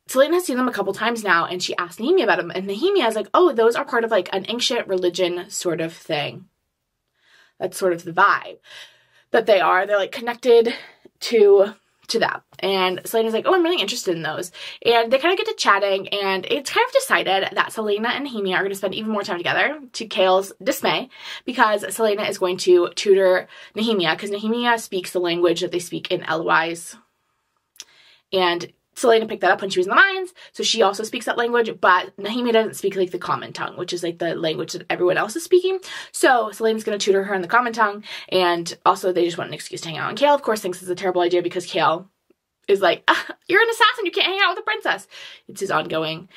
Celaena has seen them a couple times now, and she asked Nehemia about them, and Nehemia is like, oh, those are part of like an ancient religion sort of thing. That's sort of the vibe that they are. They're like connected to that. And Celaena's like, oh, I'm really interested in those. And they kind of get to chatting, and it's kind of decided that Celaena and Nehemia are going to spend even more time together, to Chaol's dismay, because Celaena is going to tutor Nehemia, because Nehemia speaks the language that they speak in Eloise. And Celaena picked that up when she was in the mines, so she also speaks that language, but Nehemia doesn't speak like the common tongue, which is like the language that everyone else is speaking. So Celaena's going to tutor her in the common tongue, and also they just want an excuse to hang out. And Chaol, of course, thinks it's a terrible idea because Chaol is like, you're an assassin, you can't hang out with a princess. It's his ongoing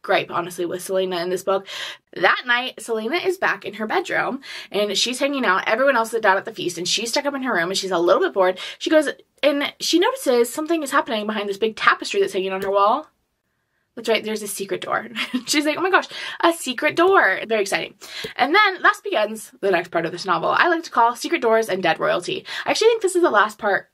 gripe, honestly, with Celaena in this book. That night, Celaena is back in her bedroom, and she's hanging out. Everyone else is down at the feast, and she's stuck up in her room, and she's a little bit bored. She goes, and she notices something is happening behind this big tapestry that's hanging on her wall. That's right, there's a secret door. She's like, oh my gosh, a secret door. Very exciting. And then thus begins the next part of this novel. I like to call Secret Doors and Dead Royalty. I actually think this is the last part,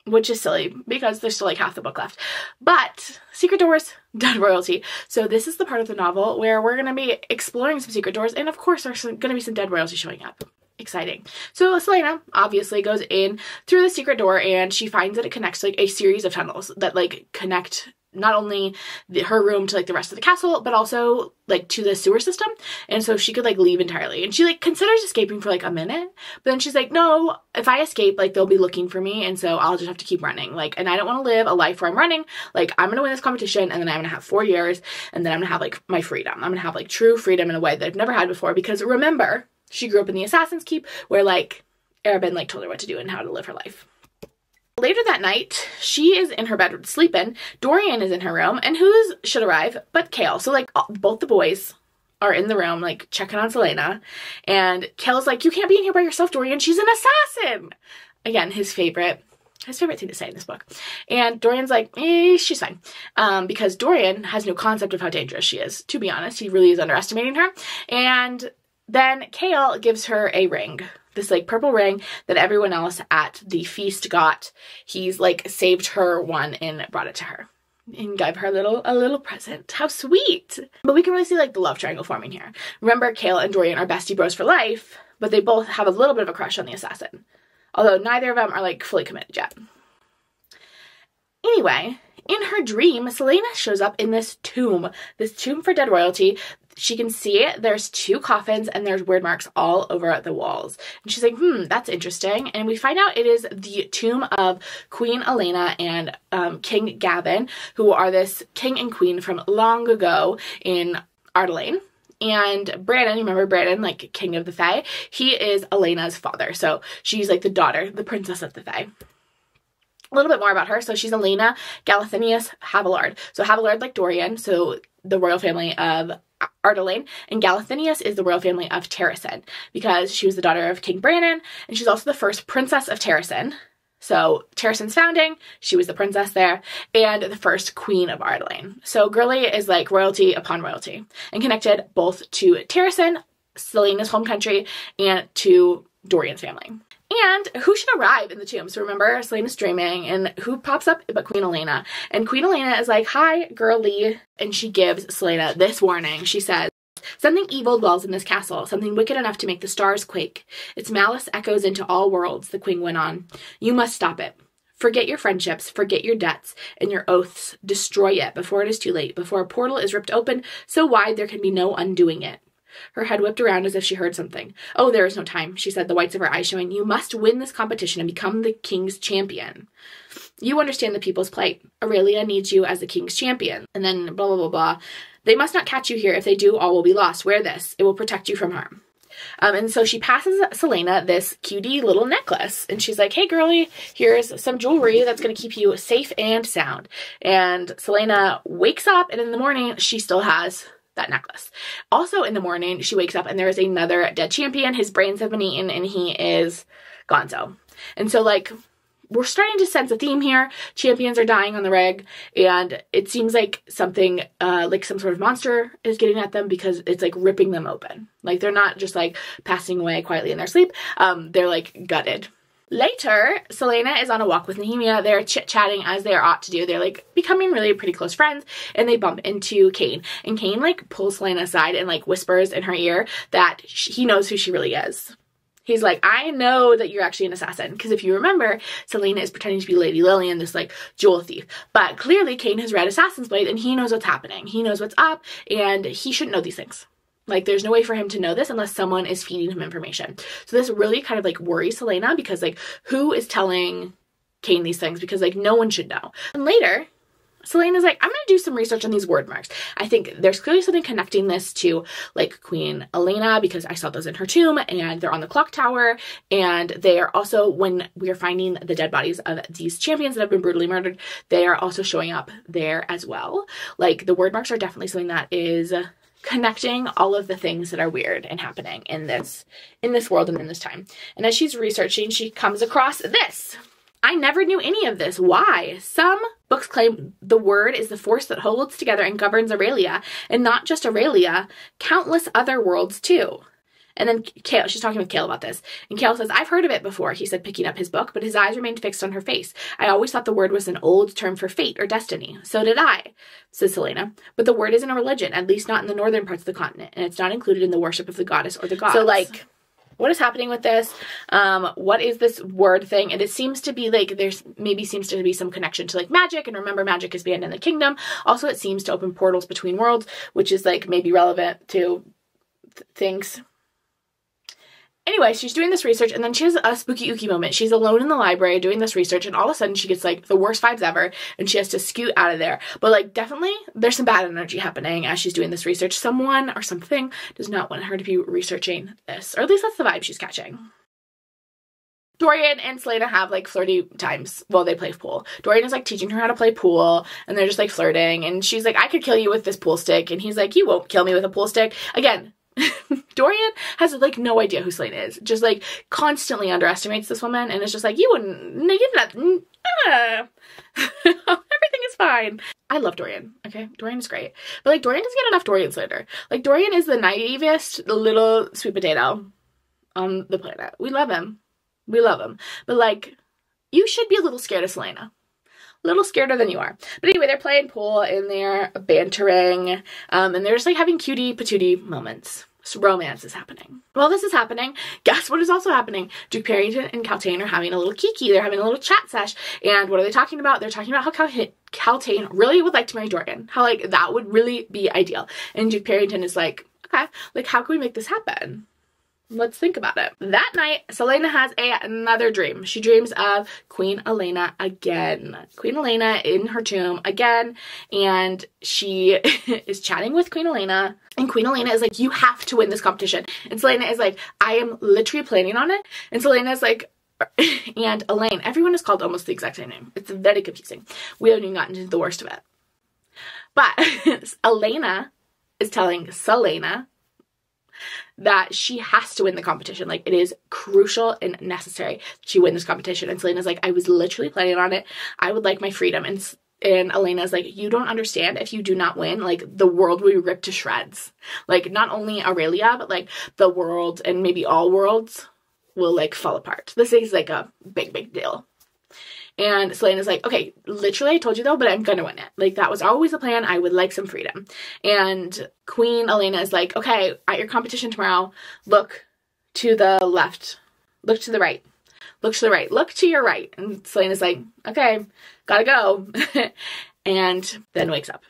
which is silly because there's still like half the book left. But Secret Doors, Dead Royalty. So this is the part of the novel where we're going to be exploring some secret doors, and of course there's going to be some dead royalty showing up. Exciting. So Celaena obviously goes in through the secret door, and she finds that it connects to like a series of tunnels that like connect not only her room to like the rest of the castle, but also like to the sewer system. And so she could like leave entirely. And she like considers escaping for like a minute, but then she's like, no, if I escape, like they'll be looking for me. And so I'll just have to keep running. Like, and I don't want to live a life where I'm running. Like, I'm going to win this competition, and then I'm going to have 4 years, and then I'm going to have like my freedom. I'm going to have like true freedom in a way that I've never had before. Because remember, she grew up in the Assassin's Keep, where like Arabin like told her what to do and how to live her life. Later that night, she is in her bed sleeping. Dorian is in her room, and who should arrive but Chaol. So like both the boys are in the room like checking on Celaena, and Chaol's like, you can't be in here by yourself, Dorian. She's an assassin. Again, his favorite thing to say in this book. And Dorian's like, she's fine. Because Dorian has no concept of how dangerous she is. To be honest, he really is underestimating her. And then Chaol gives her a ring. This like purple ring that everyone else at the feast got. He's like saved her one and brought it to her and gave her a little present. How sweet. But we can really see like the love triangle forming here. Remember, Chaol and Dorian are bestie bros for life, but they both have a little bit of a crush on the assassin. Although neither of them are like fully committed yet. Anyway, in her dream, Celaena shows up in this tomb for dead royalty. She can see it. There's 2 coffins, and there's weird marks all over the walls. And she's like, that's interesting. And we find out it is the tomb of Queen Elena and King Gavin, who are this king and queen from long ago in Ardelane. And Brandon, you remember Brandon, like king of the Fae? He is Elena's father. So she's like the daughter, the princess of the Fae. A little bit more about her. So she's Elena Galathynius Havillard. So Havillard like Dorian, so the royal family of Ardelane, and Galathynius is the royal family of Terrasen, because she was the daughter of King Brandon, and she's also the first princess of Terrasen. So Terrasen's founding, she was the princess there, and the first queen of Ardelane. So girly is like royalty upon royalty, and connected both to Terrasen, Celaena's home country, and to Dorian's family. And who should arrive in the tomb? So remember, Celaena's dreaming, and who pops up but Queen Elena. And Queen Elena is like, hi, girly. And she gives Celaena this warning. She says, something evil dwells in this castle, something wicked enough to make the stars quake. Its malice echoes into all worlds, the queen went on. You must stop it. Forget your friendships, forget your debts and your oaths. Destroy it before it is too late, before a portal is ripped open so wide there can be no undoing it. Her head whipped around as if she heard something. Oh, there is no time, she said, the whites of her eyes showing. You must win this competition and become the king's champion. You understand the people's plight. Aurelia needs you as the king's champion. And then blah, blah, blah, blah. They must not catch you here. If they do, all will be lost. Wear this. It will protect you from harm. And so she passes Celaena this cutie little necklace. And she's like, hey, girly, here's some jewelry that's going to keep you safe and sound. And Celaena wakes up, and in the morning, she still has that necklace. Also in the morning, she wakes up and there is another dead champion. His brains have been eaten and he is gonzo. And so like we're starting to sense a theme here. Champions are dying on the reg, and it seems like something like some sort of monster is getting at them, because it's like ripping them open. Like they're not just like passing away quietly in their sleep. They're like gutted. Later, Celaena is on a walk with Nehemia. They're chit-chatting as they ought to do. They're like becoming really pretty close friends, and they bump into Cain. And Cain like pulls Celaena aside and like whispers in her ear that he knows who she really is. He's like, I know that you're actually an assassin. Because if you remember, Celaena is pretending to be Lady Lillian, this like jewel thief. But clearly Cain has read Assassin's Blade and he knows what's happening. He knows what's up, and he shouldn't know these things. Like, there's no way for him to know this unless someone is feeding him information. So this really kind of like worries Celaena, because like who is telling Cain these things? Because like no one should know. And later, Celaena's like, I'm going to do some research on these word marks. I think there's clearly something connecting this to like Queen Elena, because I saw those in her tomb, and they're on the clock tower. And they are also, when we are finding the dead bodies of these champions that have been brutally murdered, they are also showing up there as well. Like the word marks are definitely something that is connecting all of the things that are weird and happening in this world and in this time. And as she's researching, she comes across this. I never knew any of this. Why? Some books claim the word is the force that holds together and governs Aurelia, and not just Aurelia, countless other worlds too. And then Chaol, she's talking with Chaol about this, and Chaol says, I've heard of it before, he said, picking up his book, but his eyes remained fixed on her face. I always thought the word was an old term for fate or destiny. So did I, says Celaena. But the word isn't a religion, at least not in the northern parts of the continent, and it's not included in the worship of the goddess or the gods. So like, what is happening with this? What is this word thing? And it seems to be like there's maybe seems to be some connection to like magic, and remember magic is banned in the kingdom. Also, it seems to open portals between worlds, which is like maybe relevant to things. Anyway, she's doing this research, and then she has a spooky ooky moment. She's alone in the library doing this research, and all of a sudden she gets like the worst vibes ever, and she has to scoot out of there. But like definitely there's some bad energy happening as she's doing this research. Someone or something does not want her to be researching this, or at least that's the vibe she's catching. Dorian and Celaena have like flirty times while they play pool. Dorian is like teaching her how to play pool, and they're just like flirting, and she's like, I could kill you with this pool stick, and he's like, you won't kill me with a pool stick. Again, Dorian has like no idea who Celaena is, just like constantly underestimates this woman, and it's just like, you wouldn't, no, you didn't, everything is fine. I love Dorian, okay? Dorian is great. But like Dorian doesn't get enough Dorian slander. Like Dorian is the naivest little sweet potato on the planet. We love him. We love him. But like, you should be a little scared of Celaena. A little scareder than you are. But anyway, they're playing pool and they're bantering, and they're just like having cutie patootie moments. So romance is happening. While this is happening, guess what is also happening? Duke Perrington and Celaena are having a little kiki. They're having a little chat sesh. And what are they talking about? They're talking about how Celaena really would like to marry Dorian. How like that would really be ideal. And Duke Perrington is like, okay, like how can we make this happen? Let's think about it. That night, Celaena has another dream. She dreams of Queen Elena again. Queen Elena in her tomb again, and she is chatting with Queen Elena, and Queen Elena is like, you have to win this competition. And Celaena is like, I am literally planning on it. And Celaena is like, and Elaine, everyone is called almost the exact same name. It's very confusing. We haven't even gotten into the worst of it. But Elena is telling Celaena that she has to win the competition. Like, it is crucial and necessary that she win this competition. And Celaena's like, I was literally planning on it. I would like my freedom. And Elena's like, you don't understand. If you do not win, like, the world will be ripped to shreds. Like, not only Aurelia, but like the world and maybe all worlds will like fall apart. This is like a big deal. And Celaena's like, okay, literally I told you though, but I'm gonna win it. Like, that was always the plan. I would like some freedom. And Queen Elena is like, okay, at your competition tomorrow, look to the left, look to the right, look to the right, look to your right. And Celaena's like, okay, gotta go. And then wakes up.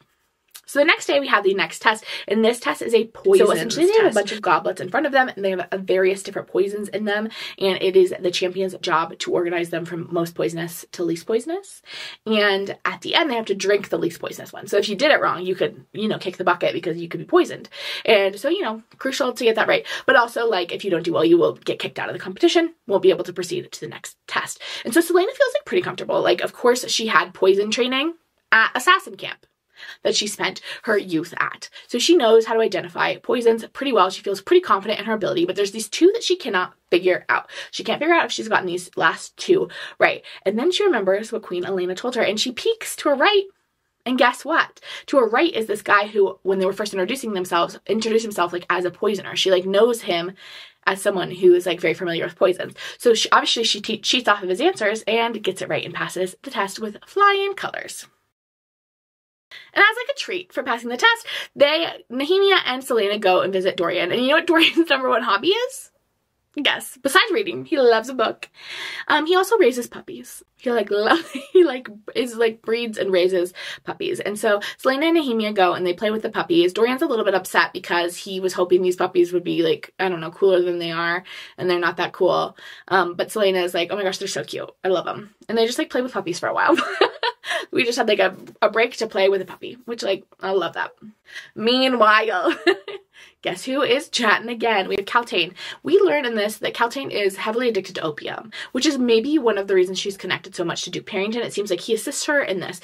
So the next day we have the next test, and this test is a poison. So essentially they have a bunch of goblets in front of them, and they have various different poisons in them, and it is the champion's job to organize them from most poisonous to least poisonous. And at the end they have to drink the least poisonous one. So if you did it wrong, you could, you know, kick the bucket because you could be poisoned. And so, you know, crucial to get that right. But also, like, if you don't do well, you will get kicked out of the competition, won't be able to proceed to the next test. And so Celaena feels like pretty comfortable. Like, of course she had poison training at assassin camp that she spent her youth at. So she knows how to identify poisons pretty well. She feels pretty confident in her ability, but there's these two that she cannot figure out. She can't figure out if she's gotten these last two right. And then she remembers what Queen Elena told her, and she peeks to her right. And guess what? To her right is this guy who, when they were first introduced himself like as a poisoner. She like knows him as someone who is like very familiar with poisons. So she cheats off of his answers and gets it right and passes the test with flying colors. And as like a treat for passing the test, Nehemia and Celaena go and visit Dorian. And you know what Dorian's #1 hobby is? Guess. Besides reading, he loves a book. He also raises puppies. He breeds and raises puppies. And so Celaena and Nehemia go and they play with the puppies. Dorian's a little bit upset because he was hoping these puppies would be like, I don't know, cooler than they are, and they're not that cool. But Celaena is like, oh my gosh, they're so cute. I love them. And they just like play with puppies for a while. We just had like a break to play with a puppy, which like, I love that. Meanwhile, guess who is chatting again? We have Celaena. We learn in this that Celaena is heavily addicted to opium, which is maybe one of the reasons she's connected so much to Duke Perrington. It seems like he assists her in this.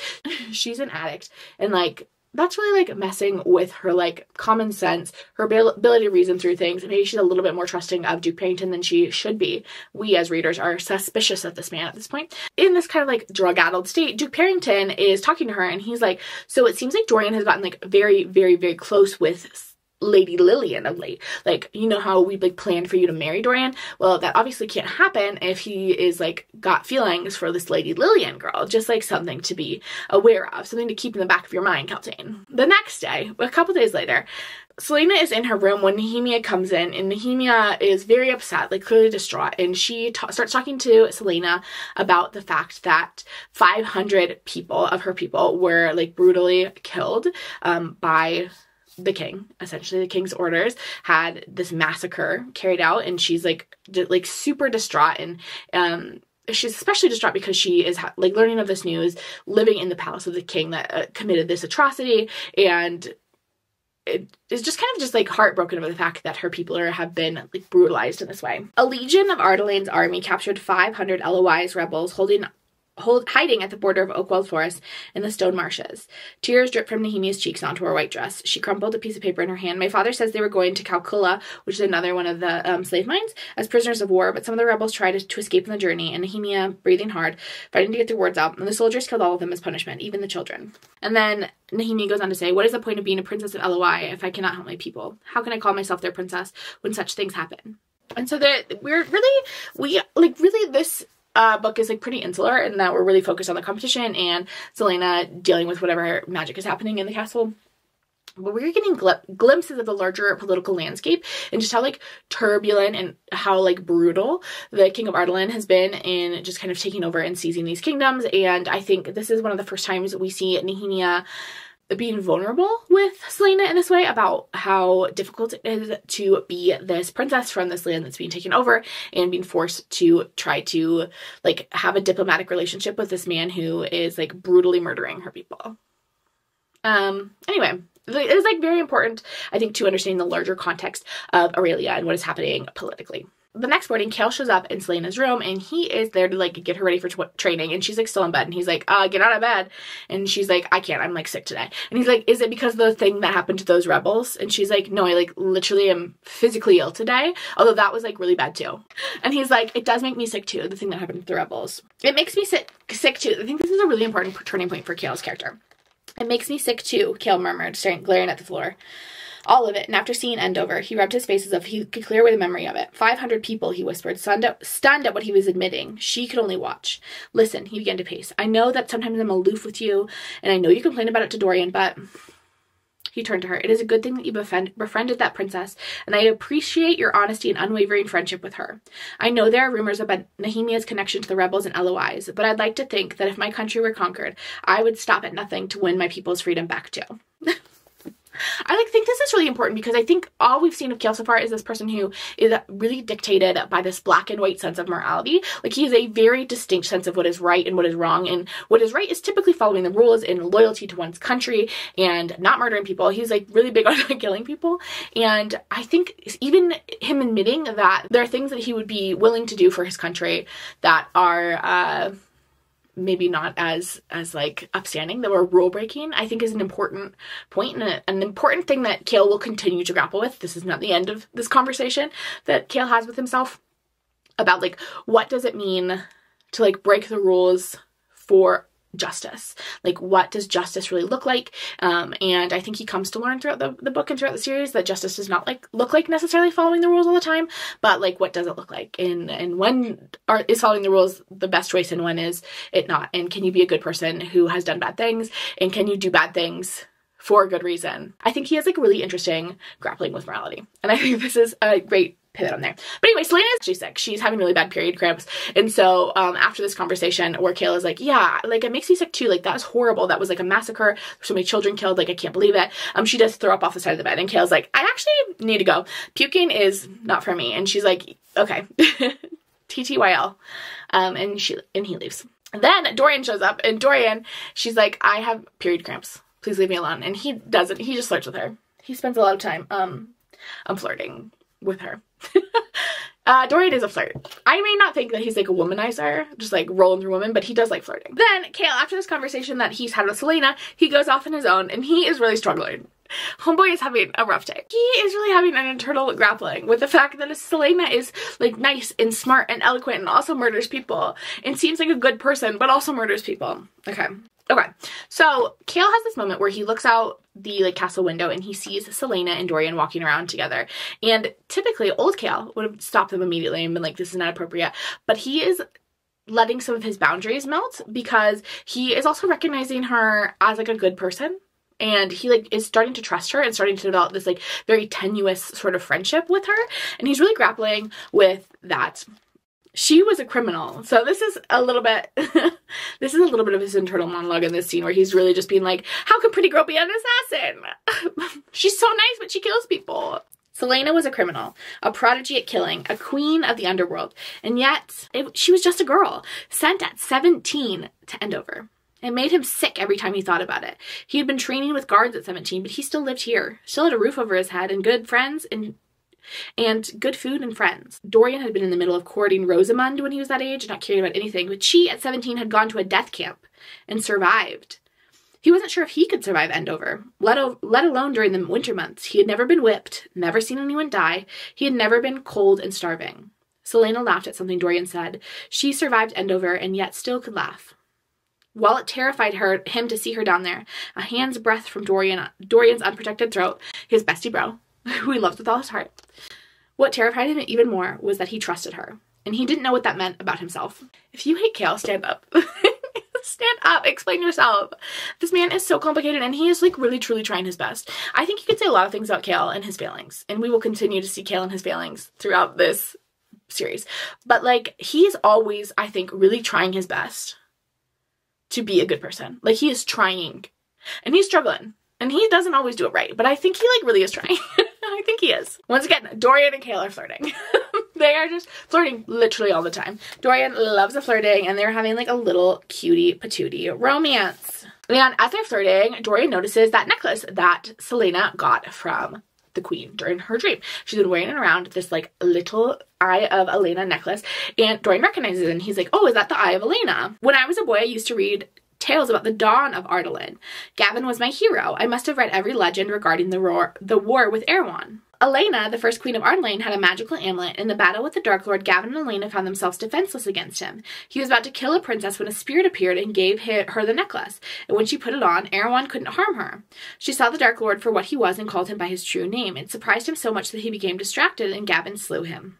She's an addict, and like, that's really like messing with her like common sense, her ability to reason through things. And maybe she's a little bit more trusting of Duke Perrington than she should be. We as readers are suspicious of this man at this point. In this kind of like drug-addled state, Duke Perrington is talking to her, and he's like, so it seems like Dorian has gotten like very close with Lady Lillian of late. Like, you know how we like planned for you to marry Dorian? Well, that obviously can't happen if he is like got feelings for this Lady Lillian girl. Just like something to be aware of, something to keep in the back of your mind, Keltane. The next day, a couple days later, Celaena is in her room when Nehemia comes in, and Nehemia is very upset, like clearly distraught, and she starts talking to Celaena about the fact that 500 people of her people were like brutally killed by the king. Essentially, the king's orders had this massacre carried out, and she's like super distraught, and she's especially distraught because she is like learning of this news, living in the palace of the king that committed this atrocity, and it is just kind of just like heartbroken over the fact that her people have been like brutalized in this way. A legion of Ardalane's army captured 500 Eloise rebels hiding at the border of Oakwell Forest in the stone marshes. Tears dripped from Nehemia's cheeks onto her white dress. She crumpled a piece of paper in her hand. My father says they were going to Calcula, which is another one of the slave mines, as prisoners of war, but some of the rebels tried to escape on the journey, and Nehemia, breathing hard, fighting to get their words out, and the soldiers killed all of them as punishment, even the children. And then Nehemia goes on to say, what is the point of being a princess of Eloi if I cannot help my people? How can I call myself their princess when such things happen? And so this book is like pretty insular in that we're really focused on the competition and Celaena dealing with whatever magic is happening in the castle. But we're getting glimpses of the larger political landscape and just how like turbulent and how like brutal the King of Ardalen has been in just kind of taking over and seizing these kingdoms. And I think this is one of the first times we see Nehemia being vulnerable with Celaena in this way about how difficult it is to be this princess from this land that's being taken over and being forced to try to like have a diplomatic relationship with this man who is like brutally murdering her people. Anyway, it is like very important, I think, to understand the larger context of Aurelia and what is happening politically. The next morning, Chaol shows up in Celaena's room, and he is there to, like, get her ready for training, and she's, like, still in bed, and he's like, get out of bed, and she's like, I can't, I'm, like, sick today, and he's like, is it because of the thing that happened to those rebels? And she's like, no, I, like, literally am physically ill today, although that was, like, really bad, too. And he's like, it does make me sick, too, the thing that happened to the rebels. It makes me sick, too. I think this is a really important turning point for Chaol's character. It makes me sick, too, Chaol murmured, glaring at the floor. All of it, and after seeing Endover, he rubbed his face as if he could clear away the memory of it. 500 people, he whispered, stunned at what he was admitting. She could only watch. Listen, he began to pace. I know that sometimes I'm aloof with you, and I know you complain about it to Dorian, but... He turned to her. It is a good thing that you befriended that princess, and I appreciate your honesty and unwavering friendship with her. I know there are rumors about Nehemia's connection to the rebels and Eloise, but I'd like to think that if my country were conquered, I would stop at nothing to win my people's freedom back too. I think this is really important because I think all we've seen of Chaol so far is this person who is really dictated by this black and white sense of morality. Like, he has a very distinct sense of what is right and what is wrong, and what is right is typically following the rules and loyalty to one's country and not murdering people. He's like really big on killing people, and I think even him admitting that there are things that he would be willing to do for his country that are maybe not as like upstanding, that were rule breaking, I think is an important point and an important thing that Chaol will continue to grapple with. This is not the end of this conversation that Chaol has with himself about like, what does it mean to like break the rules for justice? Like, what does justice really look like? And I think he comes to learn throughout the book and throughout the series that justice does not like look like necessarily following the rules all the time, but like, what does it look like? And when is following the rules the best choice, and when is it not? And can you be a good person who has done bad things? And can you do bad things for a good reason? I think he has like really interesting grappling with morality, and I think this is a great pivot on there. But anyway, Celaena is actually sick. She's having really bad period cramps. And so after this conversation where Chaol is like, yeah, like it makes me sick too. Like, that was horrible. That was like a massacre. So many children killed. Like, I can't believe it. She does throw up off the side of the bed, and Chaol's like, I actually need to go. Puking is not for me. And she's like, okay, TTYL. And he leaves. And then Dorian shows up, and Dorian, she's like, I have period cramps. Please leave me alone. And he doesn't. He just flirts with her. He spends a lot of time flirting with her. Dorian is a flirt. I may not think that he's like a womanizer, just like rolling through women, but he does like flirting. Then Chaol, after this conversation that he's had with Celaena, he goes off on his own, and he is really struggling. Homeboy is having a rough day. He is really having an internal grappling with the fact that Celaena is like nice and smart and eloquent and also murders people and seems like a good person but also murders people. Okay, So Chaol has this moment where he looks out the like castle window and he sees Celaena and Dorian walking around together. And typically old Chaol would have stopped them immediately and been like, this is not appropriate. But he is letting some of his boundaries melt because he is also recognizing her as like a good person. And he like is starting to trust her and starting to develop this like very tenuous sort of friendship with her. And he's really grappling with that. She was a criminal. So this is a little bit, this is a little bit of his internal monologue in this scene where he's really just being like, how can pretty girl be an assassin? She's so nice, but she kills people. Celaena was a criminal, a prodigy at killing, a queen of the underworld. And yet she was just a girl sent at 17 to Endover. It made him sick every time he thought about it. He had been training with guards at 17, but he still lived here, still had a roof over his head and good friends and good food and friends. Dorian had been in the middle of courting Rosamund when he was that age, not caring about anything, but she at 17 had gone to a death camp and survived. He wasn't sure if he could survive Endover, let alone during the winter months. He had never been whipped, never seen anyone die. He had never been cold and starving. Celaena laughed at something Dorian said. She survived Endover and yet still could laugh. While it terrified him to see her down there, a hand's breadth from Dorian's unprotected throat, his bestie bro, who he loved with all his heart. What terrified him even more was that he trusted her, and he didn't know what that meant about himself. If you hate Chaol, stand up. Stand up, explain yourself. This man is so complicated, and he is like really truly trying his best. I think you could say a lot of things about Chaol and his failings, and we will continue to see Chaol and his failings throughout this series. But like, he's always, I think, really trying his best to be a good person. Like, he is trying, and he's struggling, and he doesn't always do it right, but I think he like really is trying. I think he is. Once again, Dorian and Chaol are flirting. They are just flirting literally all the time. Dorian loves the flirting, and they're having like a little cutie patootie romance. And as they're flirting, Dorian notices that necklace that Celaena got from the queen during her dream. She's been wearing it around, this like little Eye of Elena necklace, and Dorian recognizes it, and he's like, oh, is that the Eye of Elena? When I was a boy, I used to read tales about the dawn of Ardalan. Gavin was my hero. I must have read every legend regarding the war with Erewhon. Elena, the first queen of Ardalan, had a magical amulet. In the battle with the Dark Lord, Gavin and Elena found themselves defenseless against him. He was about to kill a princess when a spirit appeared and gave her the necklace, and when she put it on, Erewhon couldn't harm her. She saw the Dark Lord for what he was and called him by his true name. It surprised him so much that he became distracted, and Gavin slew him.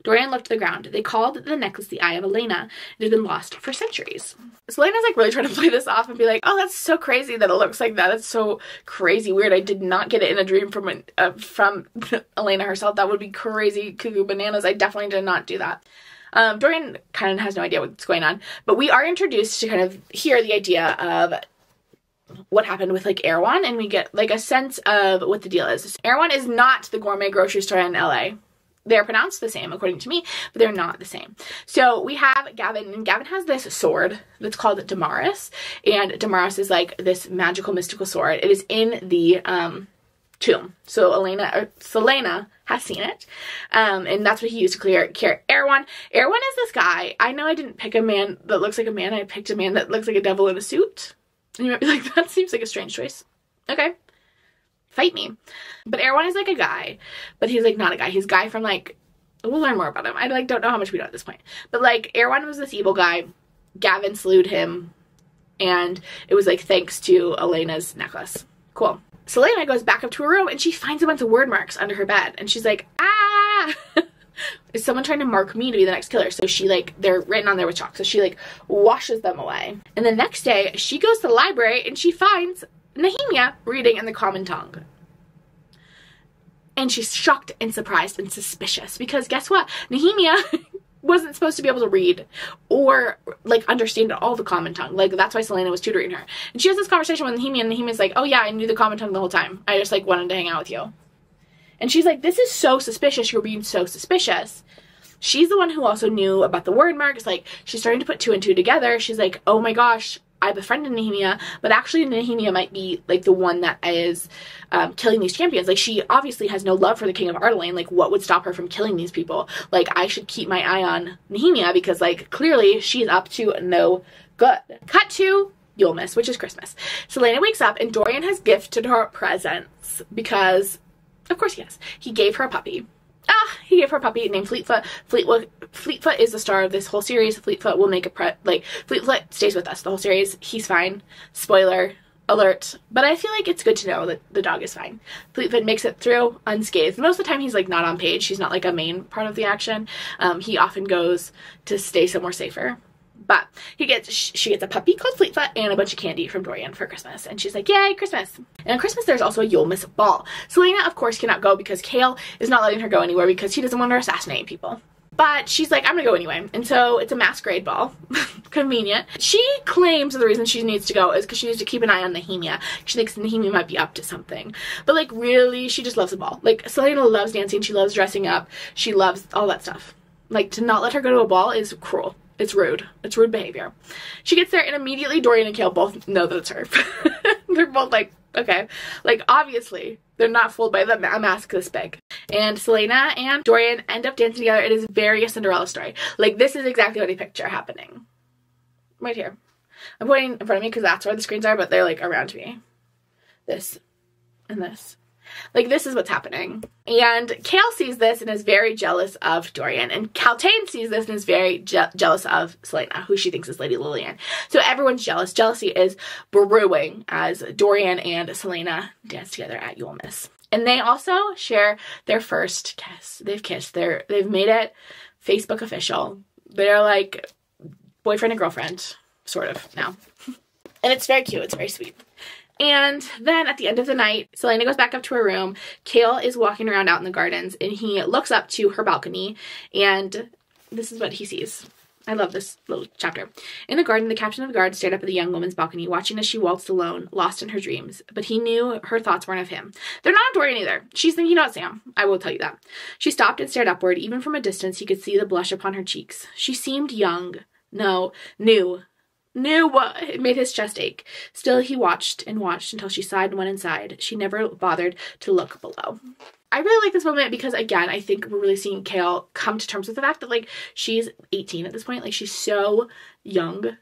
Dorian looked to the ground. They called the necklace the Eye of Elena. It had been lost for centuries. Celaena's like really trying to play this off and be like, oh, that's so crazy that it looks like that. That's so crazy weird. I did not get it in a dream from Elena herself. That would be crazy cuckoo bananas. I definitely did not do that. Dorian kind of has no idea what's going on, but we are introduced to kind of hear the idea of what happened with like Erewhon, and we get like a sense of what the deal is. Erewhon is not the gourmet grocery store in LA. They're pronounced the same, according to me, but they're not the same. So we have Gavin, and Gavin has this sword that's called Damaris, and Damaris is like this magical, mystical sword. It is in the tomb. So Celaena has seen it, and that's what he used to clear Erewhon. Erewhon is this guy. I know I didn't pick a man that looks like a man. I picked a man that looks like a devil in a suit. And you might be like, that seems like a strange choice. Okay. Fight me. But Erewhon is like a guy, but he's like not a guy. He's a guy from like, we'll learn more about him. I like don't know how much we know at this point. But like Erewhon was this evil guy. Gavin slewed him, and it was like thanks to Elena's necklace. Cool. Celaena goes back up to her room, and she finds a bunch of word marks under her bed, and she's like, ah! Is someone trying to mark me to be the next killer? So she like, they're written on there with chalk, so she like washes them away. And the next day she goes to the library and she finds Nehemia reading in the common tongue. And she's shocked and surprised and suspicious, because guess what? Nehemia wasn't supposed to be able to read or like understand all the common tongue. Like that's why Celaena was tutoring her. And she has this conversation with Nehemia, and Nehemia's like, oh yeah, I knew the common tongue the whole time. I just like wanted to hang out with you. And she's like, this is so suspicious. You're being so suspicious. She's the one who also knew about the word marks. Like, she's starting to put two and two together. She's like, oh my gosh, I befriended Nehemia, but actually Nehemia might be like the one that is killing these champions. Like, she obviously has no love for the king of Ardalan. Like, what would stop her from killing these people? Like, I should keep my eye on Nehemia, because like clearly she's up to no good. Cut to Yulemas, which is Christmas. Celaena wakes up and Dorian has gifted her presents because, of course he has. He gave her a puppy. He gave her a puppy named Fleetfoot. Fleetfoot is the star of this whole series. Fleetfoot will make Fleetfoot stays with us the whole series. He's fine. Spoiler alert. But I feel like it's good to know that the dog is fine. Fleetfoot makes it through unscathed. Most of the time he's like not on page. He's not like a main part of the action. He often goes to stay somewhere safer. But she gets a puppy called Fleetfoot and a bunch of candy from Dorian for Christmas. And she's like, yay, Christmas. And on Christmas, there's also a Yulmus ball. Celaena, of course, cannot go because Chaol is not letting her go anywhere because he doesn't want her assassinating people. But she's like, I'm gonna go anyway. And so it's a masquerade ball. Convenient. She claims the reason she needs to go is because she needs to keep an eye on Nehemia. She thinks Nehemia might be up to something. But like, really, she just loves the ball. Like, Celaena loves dancing. She loves dressing up. She loves all that stuff. Like, to not let her go to a ball is cruel. It's rude. It's rude behavior. She gets there and immediately Dorian and Chaol both know that it's her. They're both like, okay. Like, obviously, they're not fooled by a mask this big. And Celaena and Dorian end up dancing together. It is very a Cinderella story. Like, this is exactly what I picture happening. Right here. I'm pointing in front of me because that's where the screens are, but they're like around me. This and this. Like, this is what's happening. And Chaol sees this and is very jealous of Dorian. And Kaltain sees this and is very jealous of Celaena, who she thinks is Lady Lillian. So everyone's jealous. Jealousy is brewing as Dorian and Celaena dance together at Yulmus. And they also share their first kiss. They've kissed. They've made it Facebook official. They're like boyfriend and girlfriend, sort of, now. And it's very cute. It's very sweet. And then at the end of the night, Celaena goes back up to her room. Chaol is walking around out in the gardens and he looks up to her balcony and this is what he sees. I love this little chapter. In the garden, the captain of the guard stared up at the young woman's balcony, watching as she waltzed alone, lost in her dreams. But he knew her thoughts weren't of him. They're not of Dorian either. She's thinking about Sam. I will tell you that. She stopped and stared upward. Even from a distance, he could see the blush upon her cheeks. She seemed young. No, new. Knew what it made his chest ache. Still, he watched and watched until she sighed and went inside. She never bothered to look below. I really like this moment because, again, I think we're really seeing Chaol come to terms with the fact that, like, she's 18 at this point. Like, she's so young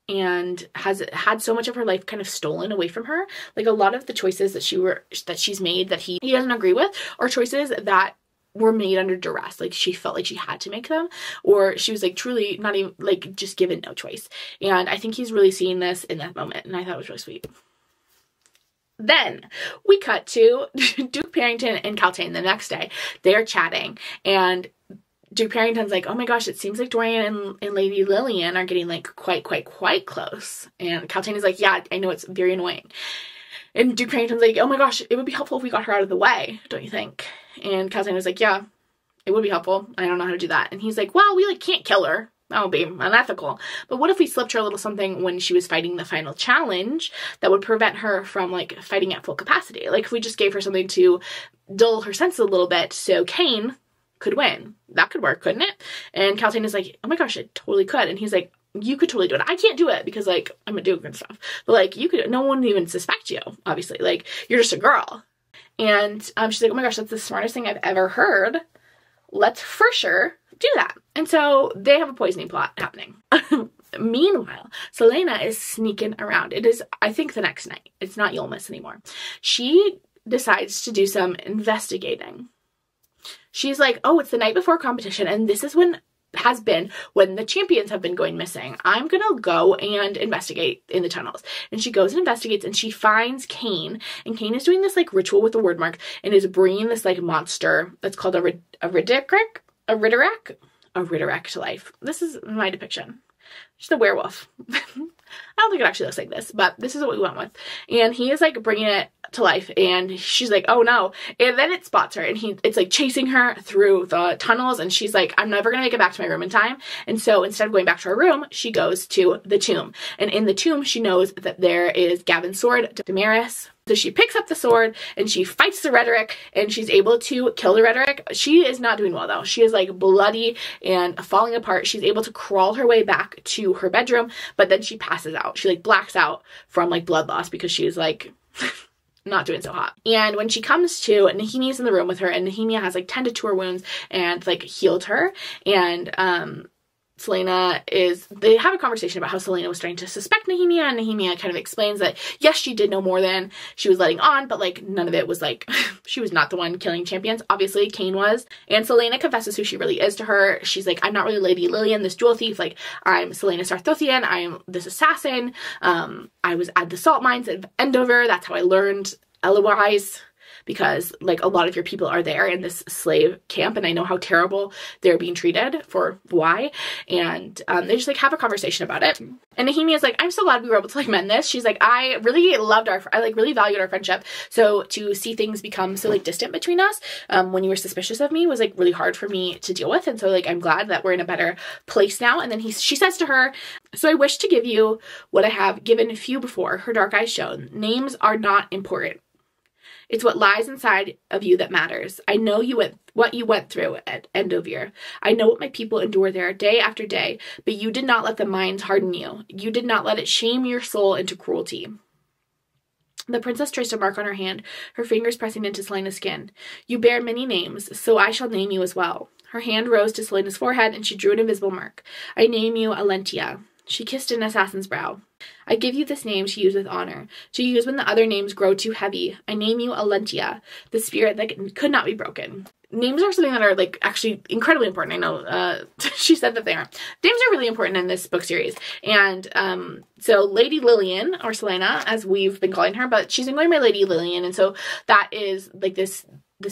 and has had so much of her life kind of stolen away from her. Like, a lot of the choices that she's made that he doesn't agree with are choices that were made under duress. Like, she felt like she had to make them, or she was like truly not even like just given no choice. And I think he's really seeing this in that moment, and I thought it was really sweet. Then we cut to Duke Parrington and Kaltain the next day. They're chatting and Duke Parrington's like, oh my gosh, it seems like Dorian and Lady Lillian are getting like quite close. And Kaltain is like, yeah, I know, it's very annoying. And Duke Parrington's like, oh my gosh, it would be helpful if we got her out of the way, don't you think? And Kaltain was like, yeah, it would be helpful. I don't know how to do that. And he's like, well, we like can't kill her. That would be unethical. But what if we slipped her a little something when she was fighting the final challenge that would prevent her from like fighting at full capacity? Like if we just gave her something to dull her senses a little bit so Kane could win. That could work, couldn't it? And Kaltain is like, oh my gosh, it totally could. And he's like, you could totally do it. I can't do it because like I'm a duke and stuff. But like you could, no one would even suspect you, obviously. Like you're just a girl. And she's like, oh my gosh, that's the smartest thing I've ever heard. Let's for sure do that. And so they have a poisoning plot happening. Meanwhile, Celaena is sneaking around. It is, I think, the next night. It's not Yulmus anymore. She decides to do some investigating. She's like, oh, it's the night before competition, and this is when the champions have been going missing. I'm gonna go and investigate in the tunnels. And she goes and investigates and she finds Kane. And Kane is doing this like ritual with the word mark and is bringing this like monster that's called a Riderack to life. This is my depiction. She's a werewolf. I don't think it actually looks like this, but this is what we went with. And he is like bringing it to life and she's like, oh no. And then it spots her and it's like chasing her through the tunnels and she's like, I'm never gonna make it back to my room in time. And so instead of going back to her room, she goes to the tomb. And in the tomb, she knows that there is Gavin's sword, Damaris. So she picks up the sword and she fights the Rhetoric and she's able to kill the Rhetoric. She is not doing well though. She is like bloody and falling apart. She's able to crawl her way back to her bedroom, but then she passes out. She like blacks out from like blood loss because she's like not doing so hot. And when she comes to, Nehemia's in the room with her and Nehemia has like tended to her wounds and like healed her. And they have a conversation about how Celaena was starting to suspect Nehemia, and Nehemia kind of explains that, yes, she did know more than she was letting on, but, like, none of it was, like, she was not the one killing champions. Obviously, Chaol was. And Celaena confesses who she really is to her. She's like, I'm not really Lady Lillian, this jewel thief. Like, I'm Celaena Sardothien. I'm this assassin. I was at the salt mines of Endover. That's how I learned Eloise, because, like, a lot of your people are there in this slave camp, and I know how terrible they're being treated for why. And they just, like, have a conversation about it. And Nehemia is like, I'm so glad we were able to, like, mend this. She's like, I really valued our friendship. So to see things become so, like, distant between us when you were suspicious of me was, like, really hard for me to deal with. And so, like, I'm glad that we're in a better place now. And then she says to her, so I wish to give you what I have given few before. Her dark eyes shone. Names are not important. It's what lies inside of you that matters. I know what you went through at Endover. I know what my people endure there day after day, but you did not let the mines harden you. You did not let it shame your soul into cruelty. The princess traced a mark on her hand, her fingers pressing into Celaena's skin. You bear many names, so I shall name you as well. Her hand rose to Celaena's forehead, and she drew an invisible mark. I name you Alentia. She kissed an assassin's brow. I give you this name to use with honor, to use when the other names grow too heavy. I name you Alentia, the spirit that could not be broken. Names are something that are, like, actually incredibly important. I know she said that they are. Names are really important in this book series. And so Lady Lillian, or Celaena, as we've been calling her, but she's been going by Lady Lillian, and so that is, like, this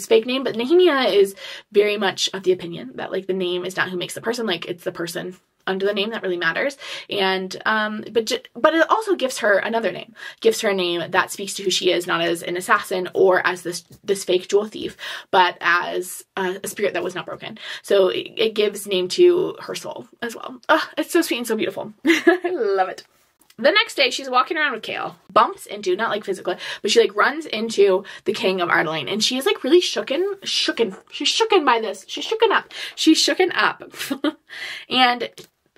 fake name. But Nehemia is very much of the opinion that, like, the name is not who makes the person, like, it's the person under the name that really matters. And but it also gives her another name, gives her a name that speaks to who she is, not as an assassin or as this fake jewel thief, but as a spirit that was not broken. So it gives name to her soul as well. It's so sweet and so beautiful. I love it. The next day, she's walking around with Chaol, bumps into, not like physically, but she, like, runs into the king of Ardaline, and she is, like, really shooken. She's shooken by this. She's shooken up. And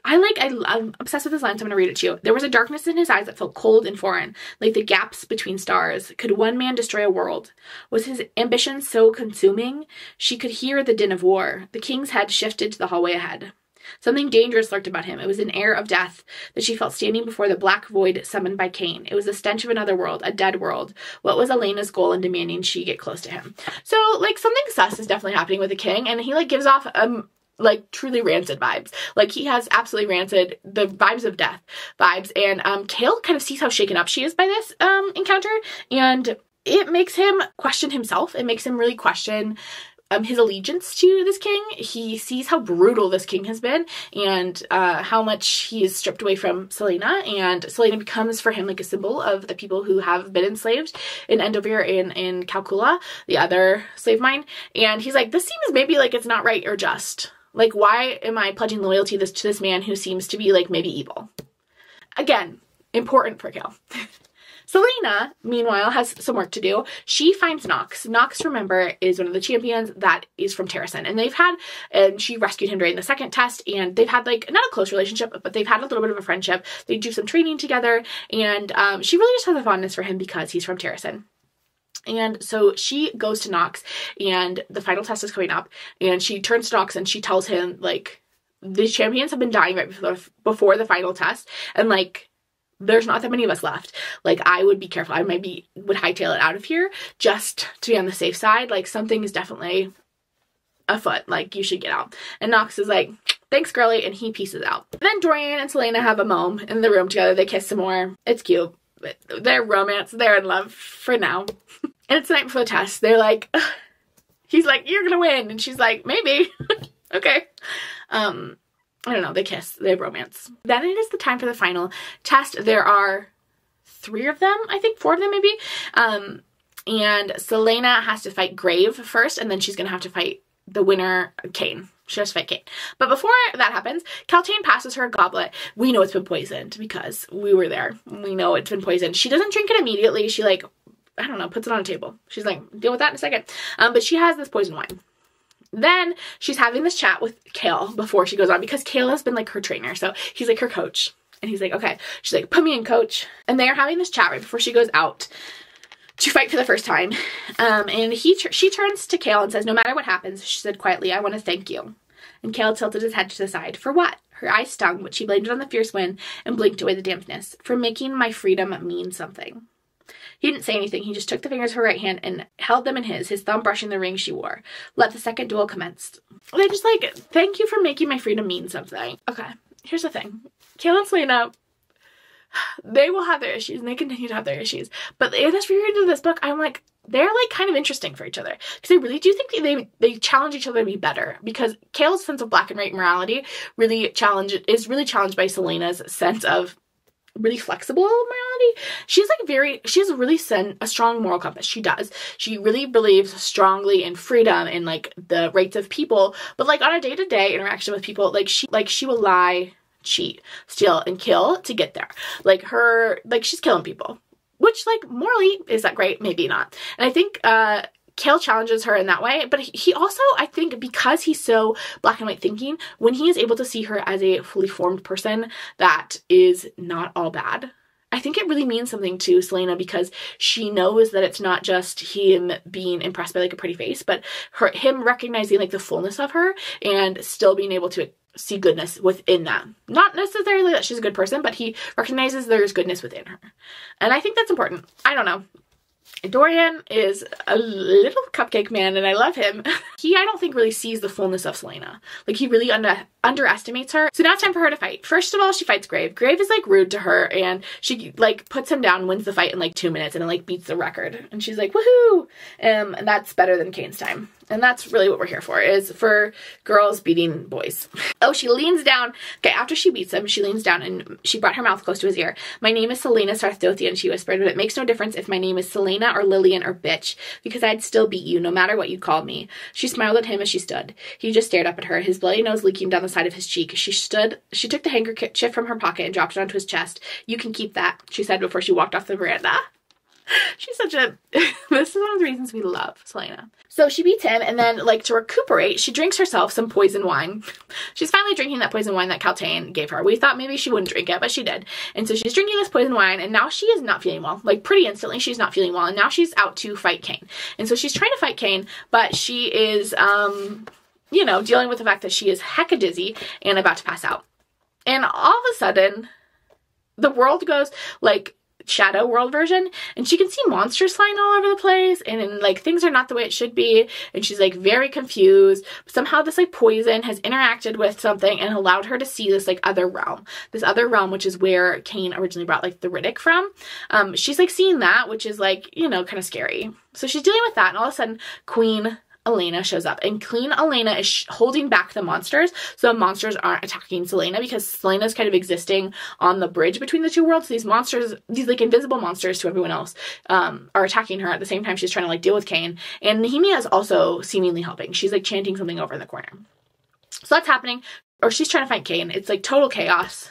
I'm obsessed with this line, so I'm gonna read it to you. There was a darkness in his eyes that felt cold and foreign, like the gaps between stars. Could one man destroy a world? Was his ambition so consuming? She could hear the din of war. The king's head shifted to the hallway ahead. Something dangerous lurked about him. It was an air of death that she felt standing before the black void summoned by Cain. It was the stench of another world, a dead world. What was Elena's goal in demanding she get close to him? So, like, something sus is definitely happening with the king, and he, like, gives off like, truly rancid vibes. Like, he has absolutely rancid, the vibes of death vibes, and Chaol kind of sees how shaken up she is by this encounter, and it makes him question himself. It makes him really question his allegiance to this king. He sees how brutal this king has been, and how much he is stripped away from Celaena, and Celaena becomes for him, like, a symbol of the people who have been enslaved in Endover and in Calcula, the other slave mine, and he's like, this seems maybe like it's not right or just. Like, why am I pledging loyalty to this man who seems to be, like, maybe evil? Again, important for Chaol. Celaena, meanwhile, has some work to do. She finds Nox. Nox, remember, is one of the champions that is from Terrasen. And she rescued him during the second test, and they've had, like, not a close relationship, but they've had a little bit of a friendship. They do some training together, and she really just has a fondness for him because he's from Terrasen. And so she goes to Nox, and the final test is coming up, and she turns to Nox and she tells him, like, the champions have been dying right before the final test, and, like, there's not that many of us left. Like, I would be careful. I would hightail it out of here just to be on the safe side. Like, something is definitely afoot. Like, you should get out. And Nox is like, thanks, girly, and he pieces out. Then Dorian and Celaena have a mom in the room together. They kiss some more. It's cute. They're romance. They're in love for now. And it's the night before the test. They're like, ugh. He's like, you're gonna win. And she's like, maybe. Okay. I don't know. They kiss. They have romance. Then it is the time for the final test. There are 3 of them, I think, 4 of them maybe. And Celaena has to fight Grave first, and then she's gonna have to fight the winner, Cain. She has to fight Cain. But before that happens, Kaltain passes her a goblet. We know it's been poisoned because we were there. We know it's been poisoned. She doesn't drink it immediately. She, like, I don't know, puts it on a table. She's like, deal with that in a second. But she has this poison wine. Then she's having this chat with Chaol before she goes on, because Chaol has been, like, her trainer. So he's, like, her coach. And he's like, okay. She's like, put me in, coach. And they're having this chat right before she goes out to fight for the first time. And she turns to Chaol and says, no matter what happens, she said quietly, I want to thank you. And Chaol tilted his head to the side. For what? Her eyes stung, but she blamed it on the fierce wind and blinked away the dampness. For making my freedom mean something. He didn't say anything. He just took the fingers of her right hand and held them in his thumb brushing the ring she wore. Let the second duel commence. They just like, thank you for making my freedom mean something. Okay, here's the thing. Chaol and Celaena, they will have their issues and they continue to have their issues. But as we read into this book, I'm like, they're like kind of interesting for each other. Because I really do think they challenge each other to be better. Because Chaol's sense of black and white morality is really challenged by Celaena's sense of really flexible morality. She has really a strong moral compass. She does. She really believes strongly in freedom and like the rights of people. But like on a day-to-day interaction with people, she will lie, cheat, steal, and kill to get there. She's killing people. Which, like, morally, is that great? Maybe not. And I think Chaol challenges her in that way, but he also, I think, because he's so black and white thinking, when he is able to see her as a fully formed person that is not all bad, I think it really means something to Celaena, because she knows that it's not just him being impressed by like a pretty face, but him recognizing like the fullness of her and still being able to see goodness within that. Not necessarily that she's a good person, but he recognizes there's goodness within her. And I think that's important. I don't know. Dorian is a little cupcake man and I love him. He, I don't think, really sees the fullness of Celaena. Like, he really underestimates her. So now it's time for her to fight. First of all, she fights Grave. Grave is like rude to her and she like puts him down, wins the fight in like 2 minutes, and it like beats the record. And she's like, woohoo! And that's better than Cain's time. And that's really what we're here for, is for girls beating boys. Oh, she leans down. Okay, after she beats him, she leans down and she brought her mouth close to his ear. My name is Celaena Sardothien, she whispered, but it makes no difference if my name is Celaena or Lillian or bitch, because I'd still beat you no matter what you called me. She smiled at him as she stood. He just stared up at her, his bloody nose leaking down the side of his cheek. She took the handkerchief from her pocket and dropped it onto his chest. You can keep that, she said before she walked off the veranda. She's such a, this is one of the reasons we love Celaena. So she beats him, and then, like, to recuperate, she drinks herself some poison wine. She's finally drinking that poison wine that Chaol gave her. We thought maybe she wouldn't drink it, but she did. And so she's drinking this poison wine, and now she is not feeling well. Like, pretty instantly, she's not feeling well, and now she's out to fight Cain. And so she's trying to fight Cain, but she is, you know, dealing with the fact that she is hecka dizzy and about to pass out. And all of a sudden, the world goes, like, shadow world version, and she can see monsters flying all over the place, and like things are not the way it should be, and she's like very confused. Somehow this like poison has interacted with something and allowed her to see this like other realm, which is where Cain originally brought like the Riddick from. She's like seeing that, which is like, you know, kind of scary. So she's dealing with that, and all of a sudden Queen Elena shows up, and Queen Elena is holding back the monsters so the monsters aren't attacking Celaena, because Celaena's kind of existing on the bridge between the two worlds. These monsters, these like invisible monsters to everyone else, are attacking her at the same time she's trying to like deal with Cain. And Nehemia is also seemingly helping. She's like chanting something over in the corner. So that's happening, or she's trying to fight Cain. It's like total chaos,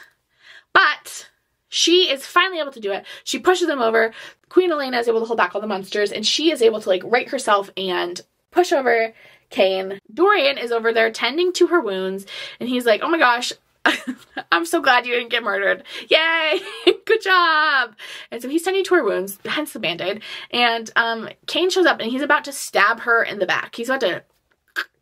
but she is finally able to do it. She pushes them over. Queen Elena is able to hold back all the monsters, and she is able to like right herself and push over Cain. Dorian is over there tending to her wounds, and he's like, oh my gosh, I'm so glad you didn't get murdered. Yay! Good job! And so he's tending to her wounds, hence the band-aid. And Cain shows up, and he's about to stab her in the back. He's about to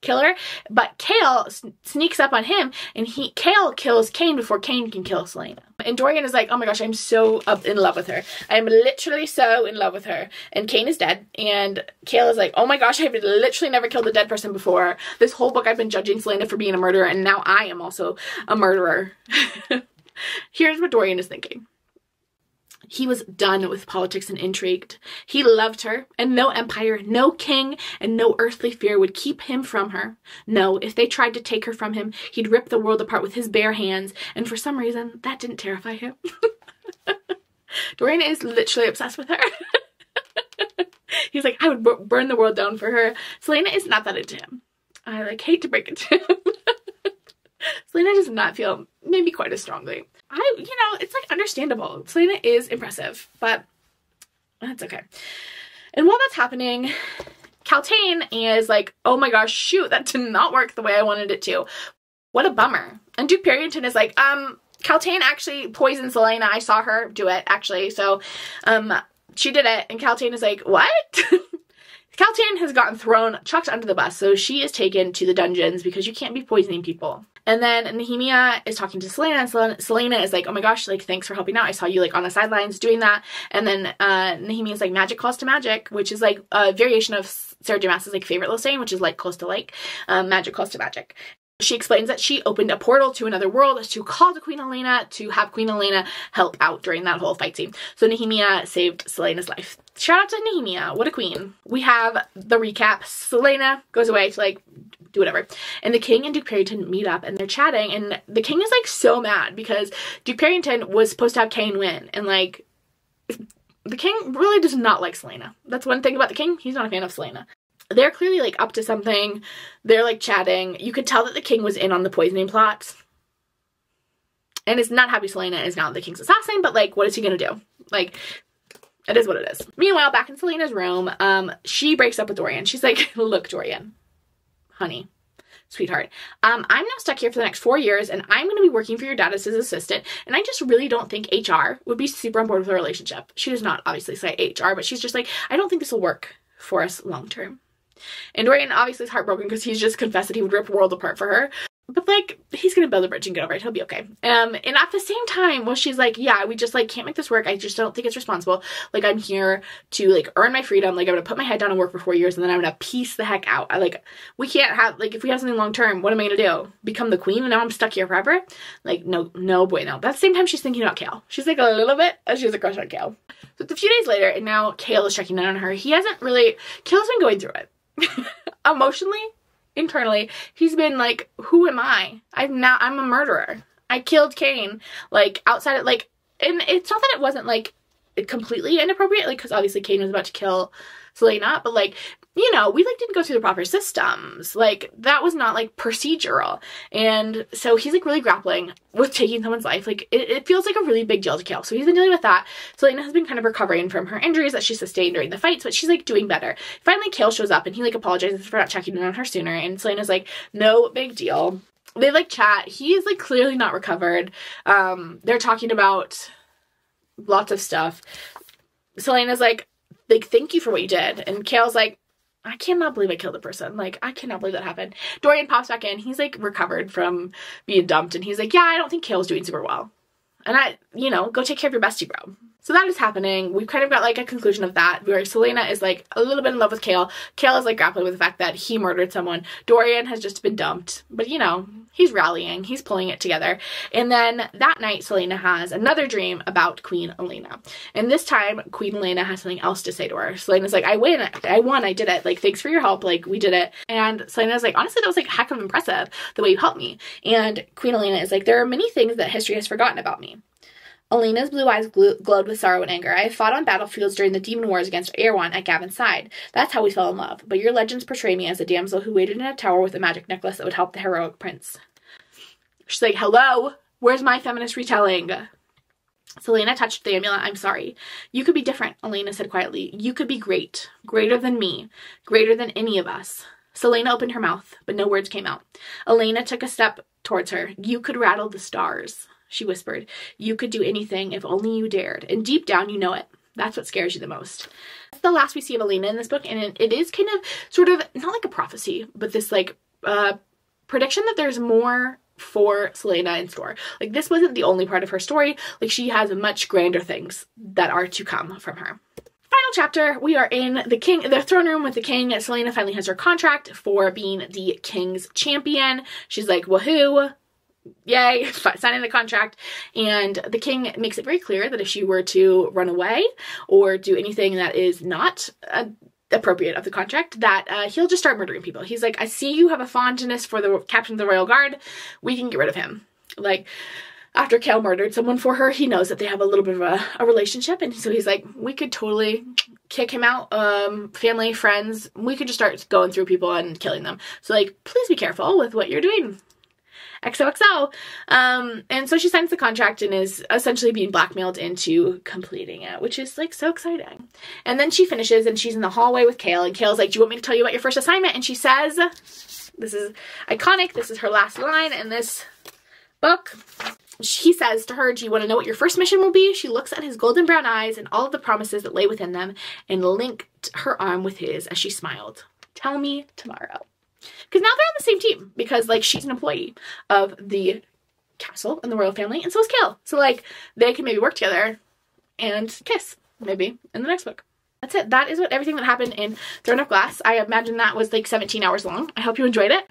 kill her, but Chaol sneaks up on him, and Chaol kills Cain before Cain can kill Celaena. And Dorian is like, oh my gosh, I'm so in love with her. I'm literally so in love with her. And Cain is dead, and Chaol is like, oh my gosh, I've literally never killed a dead person before. This whole book I've been judging Celaena for being a murderer, and now I am also a murderer. Here's what Dorian is thinking. He was done with politics and intrigue. He loved her, and no empire, no king, and no earthly fear would keep him from her. No, if they tried to take her from him, he'd rip the world apart with his bare hands, and for some reason, that didn't terrify him. Dorian is literally obsessed with her. He's like, I would burn the world down for her. Celaena is not that into him. I like hate to break it to him. Celaena does not feel maybe quite as strongly. You know, it's like understandable. Celaena is impressive, but that's okay. And while that's happening, Chaol is like, oh my gosh, shoot, that did not work the way I wanted it to. What a bummer. And Duke Barrington is like, Chaol actually poisoned Celaena. I saw her do it, actually. So, she did it. And Chaol is like, what? Chaol has gotten chucked under the bus, so she is taken to the dungeons because you can't be poisoning people. And then Nehemia is talking to Celaena, and Celaena is like, oh my gosh, like, thanks for helping out. I saw you, like, on the sidelines doing that. And then Nehemia is like, magic calls to magic, which is, like, a variation of SarahJMaas' like, favorite little saying, which is, like, close to like, magic calls to magic. She explains that she opened a portal to another world to call to Queen Celaena to have Queen Celaena help out during that whole fight scene. So Nehemia saved Celaena's life. Shout out to Nehemia. What a queen. We have the recap. Celaena goes away to, like, do whatever. And the king and Duke Perrington meet up and they're chatting, and the king is, like, so mad because Duke Perrington was supposed to have Cain win, and, like, the king really does not like Celaena. That's one thing about the king. He's not a fan of Celaena. They're clearly, like, up to something. They're, like, chatting. You could tell that the king was in on the poisoning plot. And is not happy Celaena is now the king's assassin, but, like, what is he gonna do? Like, it is what it is. Meanwhile, back in Celaena's room, she breaks up with Dorian. She's like, look, Dorian, honey, sweetheart, I'm now stuck here for the next 4 years, and I'm going to be working for your dad as his assistant, and I just really don't think HR would be super on board with a relationship. She does not obviously say HR, but she's just like, I don't think this will work for us long term. And Dorian obviously is heartbroken because he's just confessed that he would rip the world apart for her. But, like, he's gonna build a bridge and get over it. He'll be okay. And at the same time, well, she's like, yeah, we just, like, can't make this work. I just don't think it's responsible. Like, I'm here to, like, earn my freedom. Like, I'm gonna put my head down and work for 4 years, and then I'm gonna piece the heck out. We can't have, like, if we have something long term, what am I gonna do? Become the queen and now I'm stuck here forever? Like, no bueno. But at the same time, she's thinking about Chaol. She's, like, a little bit, she has a crush on Chaol. So it's a few days later, and now Chaol is checking in on her. Chaol's been going through it. Emotionally, internally, he's been like, who am I? I'm a murderer. I killed Cain. Like, outside of, like, and it's not that it wasn't, like, completely inappropriate, like, because obviously Cain was about to kill Celaena, but, like, you know, we, like, didn't go through the proper systems. Like, that was not, like, procedural. And so he's, like, really grappling with taking someone's life. Like, it feels like a really big deal to kill. So he's been dealing with that. Celaena has been kind of recovering from her injuries that she sustained during the fights, but she's, like, doing better. Finally, Chaol shows up and he, like, apologizes for not checking in on her sooner. And Celaena's like, no big deal. They, like, chat. He is, like, clearly not recovered. They're talking about lots of stuff. Celaena's like, thank you for what you did. And Chaol's like, I cannot believe I killed a person. Like, I cannot believe that happened. Dorian pops back in. He's, like, recovered from being dumped. And he's like, yeah, I don't think Chaol's doing super well. And you know, go take care of your bestie, bro. So that is happening. We've kind of got, like, a conclusion of that, where Celaena is, like, a little bit in love with Chaol. Chaol is, like, grappling with the fact that he murdered someone. Dorian has just been dumped. But, you know, he's rallying. He's pulling it together. And then that night, Celaena has another dream about Queen Celaena. And this time, Queen Celaena has something else to say to her. Celaena's like, I won, I did it. Like, thanks for your help. Like, we did it. And Celaena's like, honestly, that was, like, heck of impressive, the way you helped me. And Queen Celaena is like, there are many things that history has forgotten about me. Elena's blue eyes glowed with sorrow and anger. I have fought on battlefields during the demon wars against Erewhon at Gavin's side. That's how we fell in love. But your legends portray me as a damsel who waited in a tower with a magic necklace that would help the heroic prince. She's like, hello? Where's my feminist retelling? Celaena touched the amulet. I'm sorry. You could be different, Celaena said quietly. You could be great. Greater than me. Greater than any of us. Celaena opened her mouth, but no words came out. Celaena took a step towards her. You could rattle the stars, she whispered. You could do anything if only you dared. And deep down, you know it. That's what scares you the most. That's the last we see of Celaena in this book, and it is kind of, sort of, not like a prophecy, but this, like, prediction that there's more for Celaena in store. Like, this wasn't the only part of her story. Like, she has much grander things that are to come from her. Final chapter, we are in the throne room with the king. Celaena finally has her contract for being the king's champion. She's like, woohoo, yay, signing the contract. And the king makes it very clear that if she were to run away or do anything that is not appropriate of the contract, that he'll just start murdering people. He's like, I see you have a fondness for the captain of the royal guard. We can get rid of him. Like, after Chaol murdered someone for her, he knows that they have a little bit of a relationship, and so he's like, we could totally kick him out. Family, friends, we could just start going through people and killing them. So, like, please be careful with what you're doing. XOXO. And so she signs the contract and is essentially being blackmailed into completing it, which is, like, so exciting. And then she finishes and she's in the hallway with Chaol, and Chaol's like, do you want me to tell you about your first assignment? And she says, this is iconic, this is her last line in this book. He says to her, do you want to know what your first mission will be? She looks at his golden brown eyes and all of the promises that lay within them and linked her arm with his as she smiled. Tell me tomorrow. Because now they're on the same team, because, like, she's an employee of the castle and the royal family, and so is Chaol. So, like, they can maybe work together and kiss, maybe, in the next book. That's it. That is everything that happened in Throne of Glass. I imagine that was, like, 17 hours long. I hope you enjoyed it.